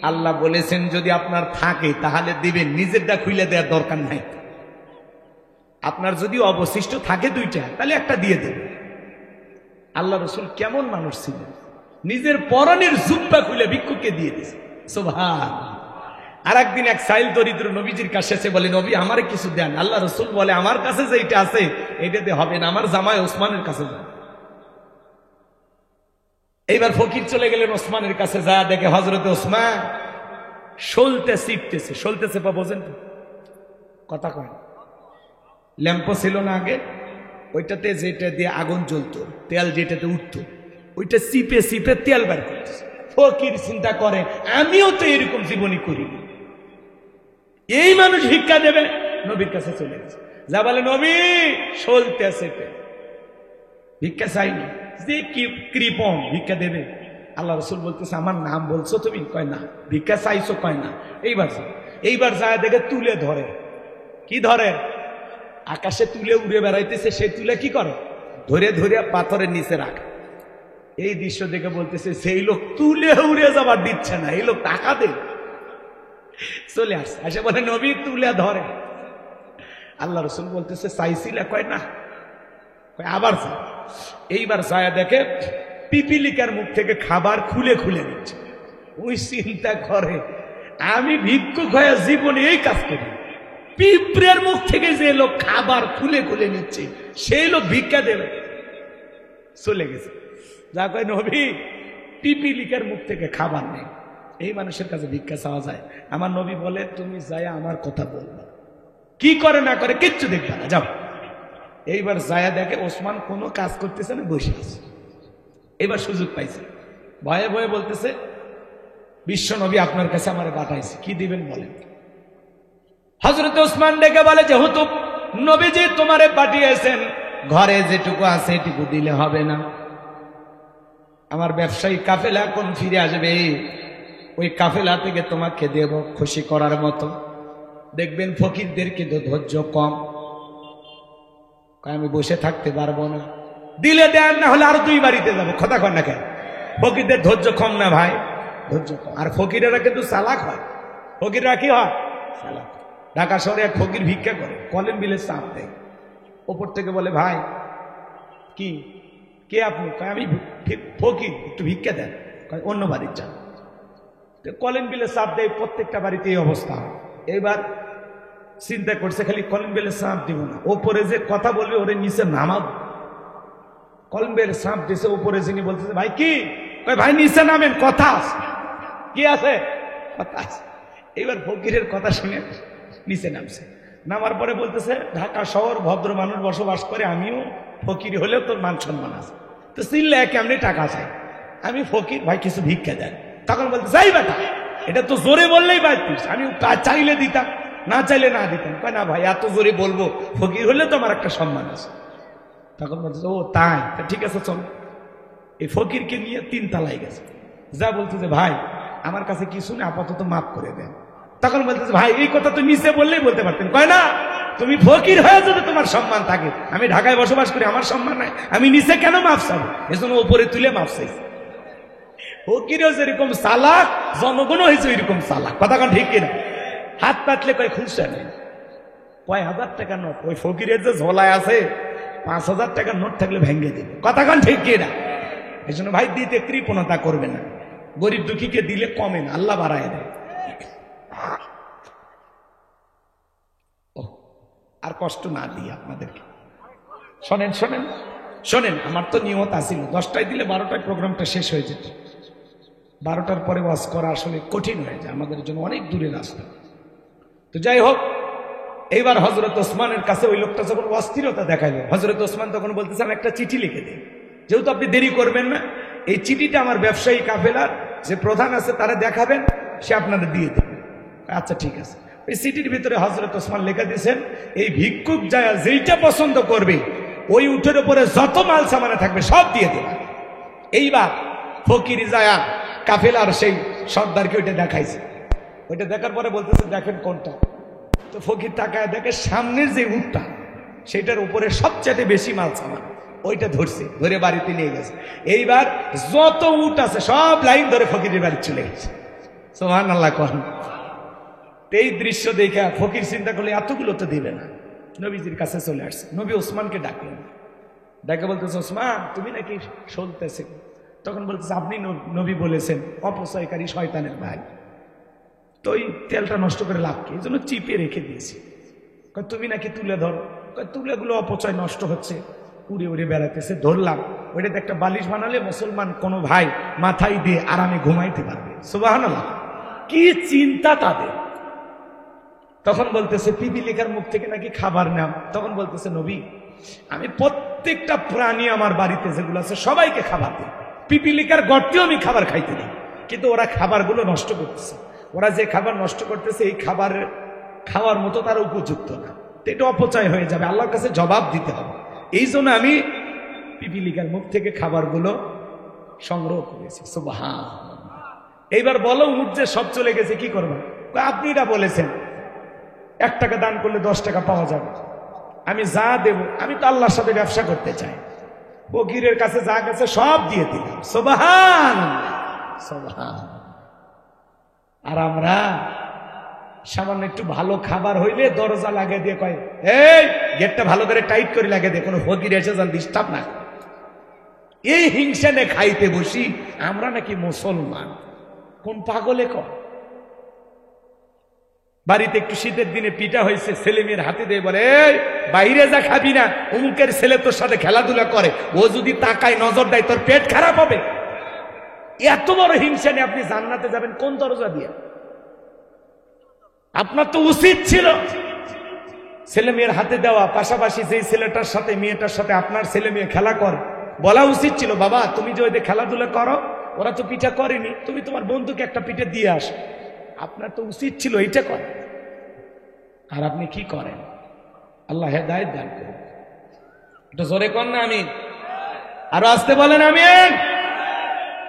আল্লাহ বলেছেন যদি আপনার থাকে তাহলে দিবেন, নিজেরটা খুলে দেওয়ার দরকার নাই। আপনার যদি অবশিষ্ট থাকে 2টা তাহলে একটা দিয়ে দেবেন। আল্লাহ রসুল কেমন মানুষ ছিলেন, নিজের পরনের জুব্বা খুলে ভিক্ষুককে দিয়ে দিয়েছে। সুবহানাল্লাহ। আর একদিন এক সাইল দরিদ্র নবীজির কাছে এসে বলে, নবী আমারে কিছু দেন। আল্লাহ রসুল বলে, আমার কাছে যেটা আছে এটাতে হবে না, আমার জামাই ওসমানের কাছে যান। এইবার ফকির চলে গেলেন ওসমানের কাছে, যা দেখে হযরত ওসমান সলতেছে বা বোঝেন তো কথা কয়, ল্যাম্পো ছিল না আগে, ওইটাতে যেটা দিয়ে আগুন জ্বলতো, তেল যেটাতে উঠতো, ওইটা চিপে চিপে তেল বের করতেছে। ফকির চিন্তা করে, আমিও তো এরকম জীবনী করি, এই মানুষ ভিক্ষা দেবে। নবীর কাছে চলে গেছে। যা বলে নবী চলতেছে ভিক্ষা চাইনি, যে কি কৃপণ ভিক্ষা দেবে। আল্লাহ রসুল বলতেছে আমার নাম বলছো তুমি? কয় না। ভিক্ষা চাইছো? কয় না। এইবার যায় দেখে তুলে ধরে। কি ধরে? আকাশে তুলে উড়ে বেড়াইতেছে, সে তুলে কি করে? ধরে ধরে পাথরের নিচে রাখে। এই দৃশ্য দেখে বলতেছে সেই লোক তুলে উড়ে যাবার দিচ্ছে না, এই লোক টাকা দে। চলে আসছে, আসে বলে নবী তুলে ধরে। আল্লাহ রসুল বলতেছে চাইছিলে? কয় না। আবার এইবার ছায়া দেখে পিপিলিকার মুখ থেকে খাবার খুলে খুলে নিচ্ছে। ওই চিন্তা করে আমি ভিক্ষুক হয়ে জীবনে এই কাজ করি, পিঁপড়ের মুখ থেকে যে লোক খাবার খুলে খুলে নিচ্ছে সেই লোক ভিক্ষা দেবে। চলে গেছে। যা কয় নবী পিপিলিকার মুখ থেকে খাবার নেই, এই মানুষের কাছে ভিক্ষা চাওয়া যায়? আমার নবী বলে তুমি যাই আমার কথা বলবা, কি করে না করে কিচ্ছু দেখবা না, যাও। এইবার জায়া দেখে ওসমান কোনো কাজ করতেছে না, বসে আছে। এবার সুযোগ পাইছে, ভয়ে ভয়ে বলতেছে বিশ্ব নবী আপনার কাছে আমার পাঠাইছে, কি দিবেন বলেন। হযরত ওসমান ডেকে বলে যেহেতু নবীজি তোমারে পাঠিয়েছেন, ঘরে যেটুকু আছে এটুকু দিলে হবে না। আমার ব্যবসায়ী কাফেলা কোন ফিরে আসবে, ওই কাফেলা থেকে তোমাকে দেব খুশি করার মতো। দেখবেন ফকিরদের কিন্তু ধৈর্য কম, আমি বসে থাকতে পারবো না, দিলে দেন, না হলে আরো 2 বাড়িতে যাবো। কথা কন না কেন? ফকিরদের ধৈর্য কম না ভাই, ধৈর্য কম। আর ফকিরেরা কিন্তু চালাক হয়। ফকিররা কি হয়? চালাক। ঢাকা শহরে এক ফকির ভিক্ষা করে, কলেন বিলে চাপ দেয়। ওপর থেকে বলে ভাই কি কে আপনি? আমি ফকির, একটু ভিক্ষা দেন। অন্য বাড়ির যান। কলেন বিলে চাপ দেয়, প্রত্যেকটা বাড়িতে এই অবস্থা হয়। এবার চিন্তা করছে খালি কলেন বেলে সাপ দিব না, ওপরে যে কথা বলবে ওরে নিচে নামাব। কলেন বেলে সাপ দিছে, ওপরে যিনি বলতেছে ভাই কি? ভাই নিচে নামেন, কথা আছে। কি আছে? কথা আছে। এবার ফকিরের কথা শুনে নিচে নামছে। নামার পরে বলতেছে ঢাকা শহর ভদ্র মানুষ বসবাস করে, আমিও ফকির হলেও তোর মান সম্মান আছে, তো চিল্লে কেমনি টাকা চাই, আমি ফকির ভাই কিছু ভিক্ষা দেন। তখন বলতে যাই বেটা, এটা তো জোরে বললেই বাড়তিস, আমি চাইলে দিতাম, না চাইলে না দিতাম। কয় না ভাই এত জোরে বলবো, ফকির হলে তো আমার একটা সম্মান আছে। তখন বলতেছে ও তাই, ঠিক আছে চল। এই ফকিরকে নিয়ে 3 তলায় গেছে। যা বলতেছে ভাই আমার কাছে কিছু না, আপাতত মাফ করে দেন। তখন বলতেছে ভাই এই কথা তো নিচে বললেই বলতে পারতেন। কয় না, তুমি ফকির হয়ে যদি তোমার সম্মান থাকে, আমি ঢাকায় বসবাস করি, আমার সম্মান নাই, আমি নিচে কেন মাফ চাবো? এজন্য উপরে তুলে মাফ চাইছি। ফকিরও যেরকম চালাক, জনগণও হয়েছে ওইরকম চালাক। কথা কোন ঠিক কিনা? হাত পাতলে কয় খুলছে নেই, কয় 1000 টাকা নোট, ওই ফকিরের যে ঝোলায় আছে 5000 টাকার নোট থাকলে ভেঙে দিবে। কথা কোন ঠিক কিনা? এই জন্য ভাই দিতে কৃপণতা করবে না, গরিব দুঃখীকে দিলে কমে না, আল্লাহ বাড়ায় দেয়। আর কষ্ট না দিই আপনাদেরকে। শোনেন শোনেন শোনেন, আমার তো নিয়ত আছিল 10টায় দিলে 12টায় প্রোগ্রামটা শেষ হয়ে যেত। 12টার পরে ওয়াজ করা আসলে কঠিন হয়ে যায়, আমাদের জন্য অনেক দূরে রাস্তা। তো যাই হোক, এইবার হযরত ওসমানের কাছে ওই লোকটা যখন অস্থিরতা দেখাইল, হযরত ওসমান তখন বলতেছে আমি একটা চিঠি লিখে দিই, যেহেতু আপনি দেরি করবেন না, এই চিঠিটা আমার ব্যবসায়ী কাফেলার যে প্রধান আছে তারা দেখাবেন, সে আপনাদের দিয়ে দেবে। আচ্ছা ঠিক আছে। এই চিঠির ভিতরে হযরত ওসমান লিখে দিয়েছেন এই ভিক্ষুক যায় যেইটা পছন্দ করবে ওই উঠের উপরে যত মাল সামানে থাকবে সব দিয়ে দেবে। এইবার ফকির যায়া কাফেলার সেই সর্দারকে ওইটা দেখাইছে। ওইটা দেখার পরে বলতেছে দেখেন কোনটা। তো ফকির তাকায় দেখে সামনের যে উটটা সেটার উপরে সবচেয়ে বেশি মাল সামান, ওইটা ধরছে, ধরে বাড়িতে নিয়ে গেছে। এইবার যত উট আছে সব লাইন ধরে ফকিরের বাড়ি চলে গেছে। সুবহানাল্লাহ কোন। এই দৃশ্য দেখে ফকির চিন্তা করলে এতগুলো তো দিবে না, নবীজির কাছে চলে আসছে। নবী ওসমানকে ডাকলেন, ডাকে বলতেছে ওসমান তুমি নাকি শুনতেছে? তখন বলতেছে আপনি নবী বলেছেন অপচয়কারী শয়তানের ভাই, তো ওই তেলটা নষ্ট করে লাভ কি, এই জন্য চিপে রেখে দিয়েছি। তুমি নাকি তুলে ধর, তুলেগুলো অপচয় নষ্ট হচ্ছে, উড়ে উড়ে বেড়াতেছে, ধরলাম। ওইটাতে একটা বালিশ বানালে মুসলমান কোনো ভাই মাথায় দিয়ে আরামে ঘুমাইতে পারবে। সুবহানাল্লাহ, কি চিন্তা তাদের। তখন বলতেছে পিপিলিকার মুখ থেকে নাকি খাবার নাম। তখন বলতেছে নবী আমি প্রত্যেকটা প্রাণী আমার বাড়িতে যেগুলো আছে সবাইকে খাবার দিই, পিপিলিকার গর্তেও আমি খাবার খাইতে দিই, কিন্তু ওরা খাবারগুলো নষ্ট করতেছে। ওরা যে খাবার নষ্ট করতেছে এই খাবার খাওয়ার মতো তারা উপযুক্ত না। তো এটা অপচয় হয়ে যাবে, আল্লাহর কাছে জবাব দিতে হবে। এই জন্য আমি পিপিলিকার মুখ থেকে খাবারগুলো সংগ্রহ করেছি। সুবহানাল্লাহ। এইবার বলো উট যে সব চলে গেছে কি করবা? আপনি এটা বলেছেন 1 টাকা দান করলে 10 টাকা পাওয়া যাবে, আমি যা দেব, আমি তো আল্লাহর সাথে ব্যবসা করতে চাই, ফকিরের কাছে যা গেছে সব দিয়ে দিলাম। সুবহানাল্লাহ, সুবহানাল্লাহ। আর আমরা সামান্য একটু ভালো খাবার হইলে দরজা লাগিয়ে দিয়ে কয়, এই গেটটা ভালো করে টাইট করে লাগিয়ে দিয়ে কোনো ফকির এসে যান ডিস্টার্ব না। এই হিংসা নে খাইতে বসি আমরা নাকি মুসলমান? কোন পাগলে কয়? বাড়িতে একটু শীতের দিনে পিঠা হয়েছে, ছেলে মেয়ের হাতে দিয়ে বলে, এই বাইরে যা খাবি না, অমুকের ছেলে তোর সাথে খেলাধুলা করে, ও যদি তাকায় নজর দেয় তোর পেট খারাপ হবে। এত বড় হিংসা নিয়ে আপনি জান্নাতে যাবেন কোন দরজা দিয়ে? আপনার তো উচিত ছিল ছেলে মেয়ের হাতে দেওয়া, পাশাপাশি যে ছেলেটার সাথে মেয়েটার সাথে আপনার ছেলে মেয়ে খেলা করে, বলা উচিত ছিল, বাবা তুমি যে ওদের খেলাধুলা করো, ওরা তো পিঠা করেনি, তুমি তোমার বন্ধুকে একটা পিঠে দিয়ে আসো। আপনার তো উচিত ছিল এইটা করে। আর আপনি কি করেন? আল্লাহ হেদায়েত দান করুন। এটা জোরে কর না আমিন, আরো আসতে বলেন আমিন।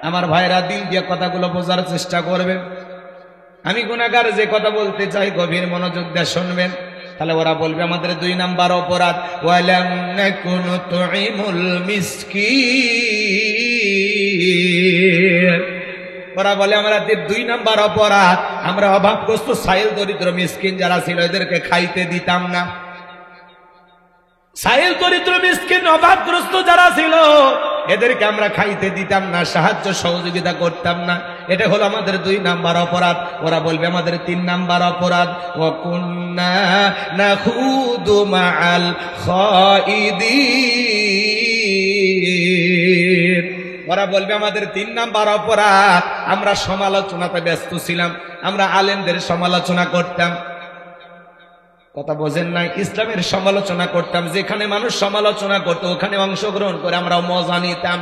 আমার ভাইরা দিল দিয়ে কথাগুলো বোঝার চেষ্টা করবেন। আমি গুনাহগার যে কথা বলতে চাই গভীর মনোযোগ দিয়ে শুনবেন, তাহলে ওরা বলবে আমাদের 2 নাম্বার অপরাধ, ওয়ালাম নাকুনু তুইমুল মিসকিন। ওরা বলে আমাদের 2 নাম্বার অপরাধ, আমরা অভাবগ্রস্ত সাইল দরিদ্র মিসকিন যারা ছিল এদেরকে খাইতে দিতাম না। সাইল দরিদ্র মিসকিন অভাবগ্রস্ত যারা ছিল এদেরকে আমরা খাইতে দিতাম না, সাহায্য সহযোগিতা করতাম না। এটা হলো আমাদের 2 নাম্বার অপরাধ। ওরা বলবে আমাদের 3 নাম্বার অপরাধ, ওয়া কুন্না নাখুদু মাআল খাইদিন। ওরা বলবে আমাদের 3 নাম্বার অপরাধ, আমরা সমালোচনাতে ব্যস্ত ছিলাম, আমরা আলেমদের সমালোচনা করতাম। কথা বোঝেন নাই? ইসলামের সমালোচনা করতাম, যেখানে মানুষ সমালোচনা করতো ওখানে অংশগ্রহণ করে আমরা মজা নিতাম।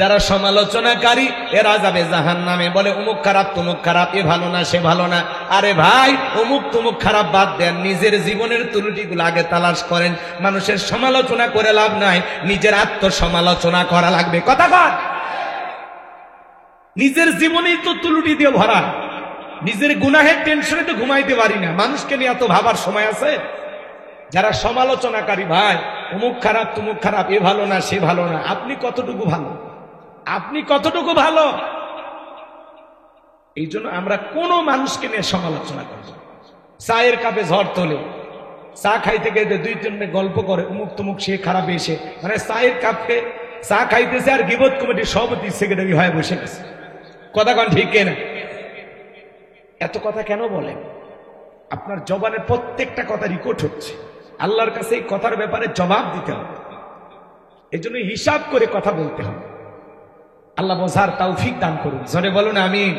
যারা সমালোচনাকারী এরা যাবে জাহান্নামে, বলে অমুক খারাপ তমুক খারাপ, এ ভালো না সে ভালো না। আরে ভাই অমুক তমুক খারাপ বাদ দেন, নিজের জীবনের ত্রুটিগুলো আগে তালাশ করেন। মানুষের সমালোচনা করে লাভ নাই, নিজের আত্মসমালোচনা করা লাগবে। কথা কর, নিজের জীবনেই তো ত্রুটি দিয়ে ভরা, নিজের গুনাহের টেনশনে তো ঘুমাইতে পারি না, মানুষকে নিয়ে এত ভাবার সময় আছে? যারা সমালোচনাকারী, ভাই অমুক খারাপ তমুক খারাপ, এ ভালো না সে ভালো না, আপনি কতটুকু ভালো? আপনি কতটুকু ভালো? এই জন্য আমরা কোনো মানুষকে নিয়ে সমালোচনা করব। চায়ের কাপে ঝড় তোলে, চা খাইতে খাইতে 2-3 গল্প করে অমুক তমুক সে খারাপ এসে, মানে চায়ের কাপে চা খাইতেছে আর গীবত কমিটির সভাপতি সেক্রেটারি হয়ে বসে গেছে। কথা কন ঠিক না? এত কথা কেন বলেন? আপনার জবানের প্রত্যেকটা কথা রেকর্ড হচ্ছে, আল্লাহর কাছে এই কথার ব্যাপারে জবাব দিতে হবে। এই জন্য হিসাব করে কথা বলতে হবে। আল্লাহ বোঝার তৌফিক দান করুন। জোরে বলুন আমিন,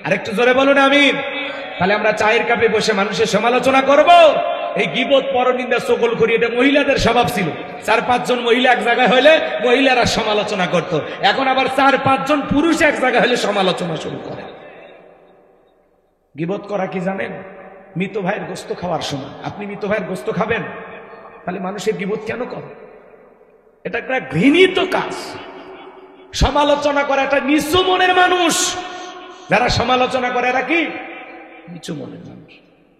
আরেকটু জোরে বলুন আমিন। তাহলে আমরা চায়ের কাপে বসে মানুষের সমালোচনা করব? এই গীবত পরনিন্দা চগল করি, এটা মহিলাদের স্বভাব ছিল। 4-5 জন মহিলা এক জায়গায় হলে মহিলারা সমালোচনা করত, এখন আবার 4-5 জন পুরুষ এক জায়গায় হলে সমালোচনা শুরু করে। গীবত করা কি জানেন? মৃত ভাইয়ের গোস্ত খাওয়ার সময় আপনি মৃত ভাইয়ের গোস্ত খাবেন, তাহলে মানুষের গীবত কেন করে? এটা একটা ঘৃণিত কাজ। সমালোচনা করা একটা নিচু মনের মানুষ, যারা সমালোচনা করে এরা কি নিচু মনের মানুষ।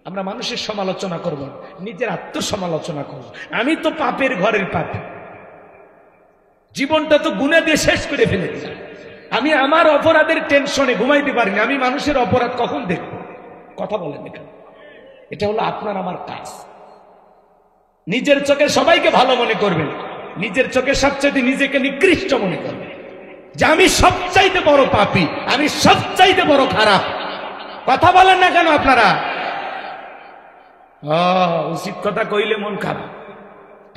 আমরা মানুষের সমালোচনা করব না, নিজের আত্মসমালোচনা করব। আমি তো পাপের ঘরের পাপী, জীবনটা তো গুনাহ দিয়ে শেষ করে ফেলেছি। আমি আমার অপরাধের টেনশনে ঘুমাইতে পারি না, আমি মানুষের অপরাধ কখন দেখব? কথা বলেন এখানে। এটা হলো আপনার আমার কাজ। নিজের চোখে সবাইকে ভালো মনে করবেন, নিজের চোখে সবচাইতে নিজেকে নিকৃষ্ট মনে করবেন, যে আমি সবচাইতে বড় পাপী, আমি সবচাইতে বড় খারাপ। কথা বলেন না কেন আপনারা? উচিত কথা কইলে মন খারাপ।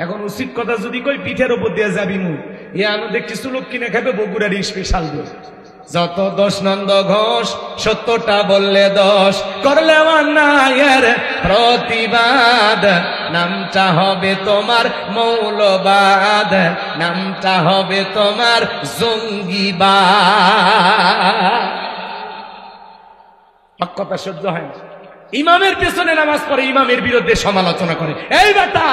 এখন উচিত কথা যদি কই পিঠের উপর দিয়ে যাবি মুখ, এ আনো দেখছি সুলুক কিনে খাবে বগুড়ার স্পেশাল দোষ। যত দোষ নন্দ ঘোষ, সত্যটা বললে দোষ, করলে অন্যায়ের প্রতিবাদ, নামটা হবে তোমার মৌলবাদ, নামটা হবে তোমার জঙ্গিবাদ। কথা সহ্য হয় না, ইমামের পেছনে নামাজ পড়ে, ইমামের বিরুদ্ধে সমালোচনা করে। এই বেটা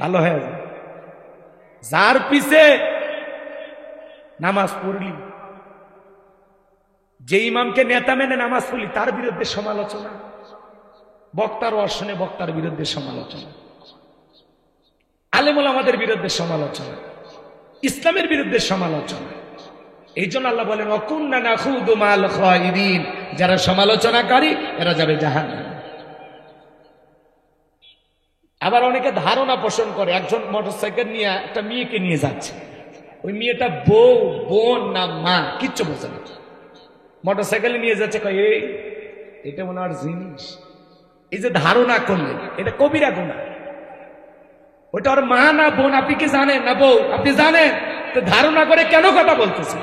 ভালো হয়ে যায়, যার পিছে নামাজ পড়লি, যে ইমামকে নেতা মেনে নামাজ পড়লি, তার বিরুদ্ধে সমালোচনা, বক্তার অর্শনে বক্তার বিরুদ্ধে সমালোচনা, আলেম ওলামাদের বিরুদ্ধে সমালোচনা, ইসলামের বিরুদ্ধে সমালোচনা। এই জন্য আল্লাহ বলেন ওয়াকুন্না নাখুদু মাল খায়িদিন, যারা সমালোচনাকারী এরা যাবে জাহান্নামে। আবার অনেকে ধারণা পোষণ করে, একজন মোটরসাইকেল নিয়ে একটা মেয়েকে নিয়ে যাচ্ছে, ওই মেয়েটা বউ, বোন না মা কিচ্ছু বোঝে না, মোটরসাইকেলে নিয়ে যাচ্ছে, কয় এই এটা মনে হয় জিনিস। এই যে ধারণা করলেন, এটা কবিরা গুনাহ। ওটা ওর মা না বোন আপনি কি জানেন, না বউ আপনি জানেন, তো ধারণা করে কেন কথা বলতেছে?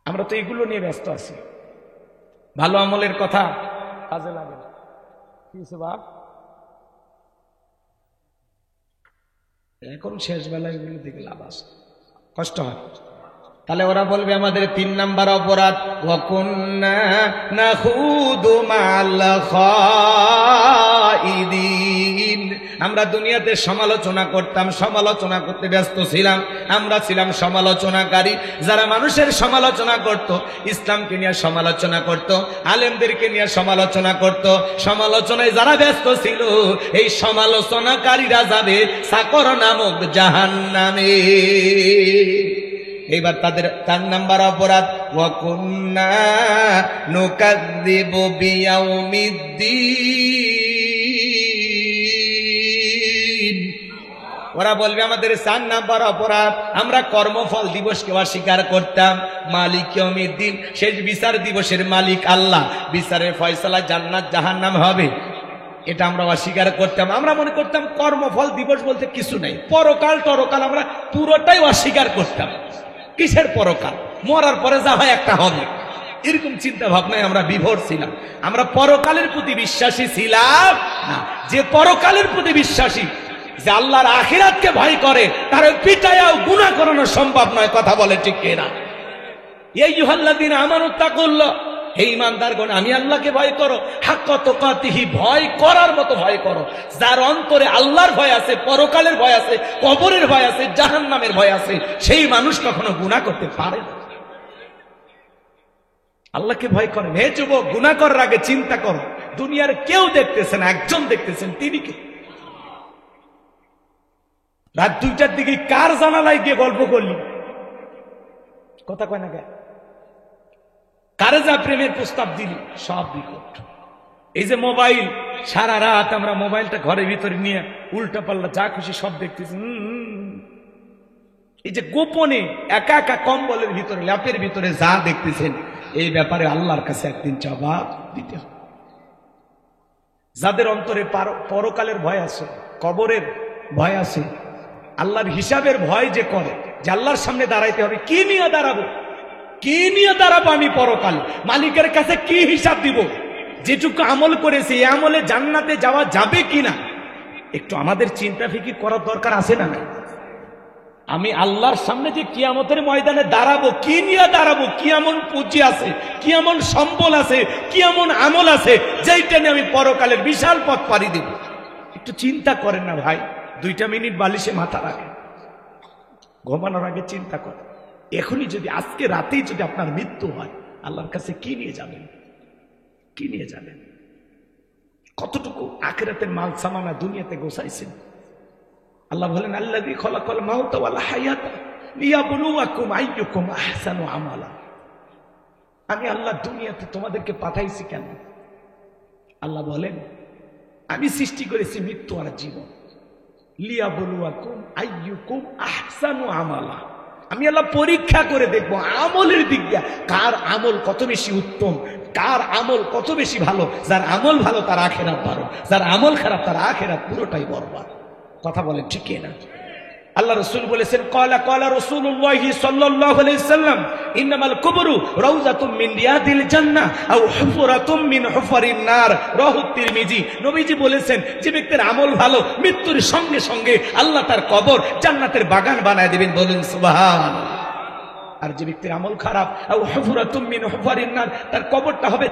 আমরা তো এগুলো নিয়ে ব্যস্ত আছি, ভালো আমলের কথা কাজে লাগে না। কি হয়েছে বাপ, এখন শেষ বেলায় এগুলো দেখে লাভ আছে, কষ্ট হয়। তাহলে ওরা বলবে আমাদের 3 নাম্বার অপরাধ ওয়াকুন্না নাখুদু মাল খায়িদিন, আমরা দুনিয়াতে সমালোচনা করতাম, সমালোচনা করতে ব্যস্ত ছিলাম, আমরা ছিলাম সমালোচনাকারী। যারা মানুষের সমালোচনা করত, ইসলামকে নিয়ে সমালোচনা করত, আলেমদেরকে নিয়ে সমালোচনা করত, সমালোচনায় যারা ব্যস্ত ছিল, এই সমালোচনাকারীরা যাবে সাকর নামক জাহান্নামে। এইবার তাদের 4 নাম্বার অপরাধ ওয়াকুন্না নুকাযযিবু বিয়াউমিদ্দিন, ওরা বলবে আমাদের 4 নাম্বার অপরাধ, আমরা কর্মফল দিবসকে অস্বীকার করতাম। মালিক ইয়াউমিদ্দিন, শেষ বিচার দিবসের মালিক আল্লাহ, বিচারের ফয়সালা জান্নাত জাহান্নাম হবে, এটা আমরা অস্বীকার করতাম। আমরা মনে করতাম কর্মফল দিবস বলতে কিছু নাই, পরকাল টরকাল আমরা পুরোটাই অস্বীকার করতাম। কিসের পরকাল, মরার পরে যা হয় একটা হবে, এরকম চিন্তা ভাবনায় আমরা বিভোর ছিলাম। আমরা পরকালের প্রতি বিশ্বাসী ছিলাম না। যে পরকালের প্রতি বিশ্বাসী, যে আল্লাহর আখিরাতকে ভয় করে, তার পিটায়াও গুনাহ করানো সম্ভব নয়। কথা বলে ঠিক কিনা? এই ইউহাল্লাযীনা আমানু তাকুল্লাহ, হে ঈমানদারগণ আমি আল্লাহকে ভয় করো, হাক্কা তুকাতিহি, ভয় করার মতো ভয় করো। যার অন্তরে আল্লাহর ভয় আছে, পরকালের ভয় আছে, কবরের ভয় আছে, জাহান্নামের ভয় আছে, সেই মানুষ কখনো গুনাহ করতে পারে না। আল্লাহকে ভয় করেন। হে যুবক, গুনাহ করার আগে চিন্তা করো, দুনিয়ার কেউ দেখতেছেন, একজন দেখতেছেন, তিনি কে? রাত 2টার দিকে কার জানালায় গিয়ে গল্প করলি? কথা কয় না কে? কারে যা প্রেমের প্রস্তাব দিলি? সব বিকট। এই যে মোবাইল, সারা রাত আমরা মোবাইলটা ঘরের ভিতরে নিয়ে উল্টা পাল্লা যা খুশি সব দেখতেছি। এই যে গোপনে একা একা কম্বলের ভিতরে, ল্যাপের ভিতরে যা দেখতেছেন, এই ব্যাপারে আল্লাহর কাছে একদিন জবাব দিতে হবে। যাদের অন্তরে পরকালের ভয় আছে, কবরের ভয় আছে, আল্লাহর হিসাবের ভয় যে করে, যে আল্লাহর সামনে দাঁড়াইতে হবে, কি নিয়ে দাঁড়াবো, কি নিয়ে দাঁড়াবো আমি পরকাল, মালিকের কাছে কি হিসাব দিব, যেটুকু আমল করেছি এই আমলে জান্নাতে যাওয়া যাবে কিনা, একটু আমাদের চিন্তা ফিকির করার দরকার আছে না? আমি আল্লাহর সামনে যে কিয়ামতের ময়দানে দাঁড়াবো, কি নিয়ে দাঁড়াবো, কি এমন পুঁজি আছে, কি এমন সম্বল আছে, কি এমন আমল আছে, যেইটা নিয়ে আমি পরকালের বিশাল পথ পাড়ি দেব। একটু চিন্তা করেন না ভাই, 2টা মিনিট বালিশে মাথা রাখেন, ঘুমানোর আগে চিন্তা করেন। এখনই যদি, আজকে রাতেই যদি আপনার মৃত্যু হয়, আল্লাহর কাছে কি নিয়ে যাবেন? কি নিয়ে যাবেন? কতটুকু আখিরাতের মাল সামানা দুনিয়াতে গোছাইছেন? আল্লাহ বলেন আল্লাযী খালাকাল মাউতা ওয়াল হায়াতা লিয়াবলুয়াকুম আইয়ুকুম আহসানু আমালা। আমি আল্লাহ দুনিয়াতে তোমাদেরকে পাঠাইছি কেন? আল্লাহ বলেন আমি সৃষ্টি করেছি মৃত্যু আর জীবন, লিয়াবলুয়াকুম আইয়ুকুম আহসানু আমালা। আমি আল্লাহ পরীক্ষা করে দেখবো আমলের দিক দিয়ে কার আমল কত বেশি উত্তম, কার আমল কত বেশি ভালো। যার আমল ভালো তার আখিরাত ভালো, যার আমল খারাপ তার আখিরাত পুরোটাই বরবাদ। কথা বলেন ঠিক না? আল্লাহ রাসূল বলেছেন ক্বালা ক্বালা রাসূলুল্লাহ সাল্লাল্লাহু আলাইহি সাল্লাম ইন্নামাল কুবরু রাউযাতুম মিন রিয়াদিল জান্নাহ আও হুফরাতুম মিন হুফারিন নার, রাহু তিরমিজি। নবীজি বলেছেন যে ব্যক্তির আমল ভালো, মৃত্যুর সঙ্গে সঙ্গে আল্লাহ তার কবর জান্নাতের বাগান বানায় দিবেন। বলুন সুবহানাল্লাহ। আর যে ব্যক্তির আমল খারাপ, আও হুফরাতুম মিন হুফারিন নার, তার কবরটা হবে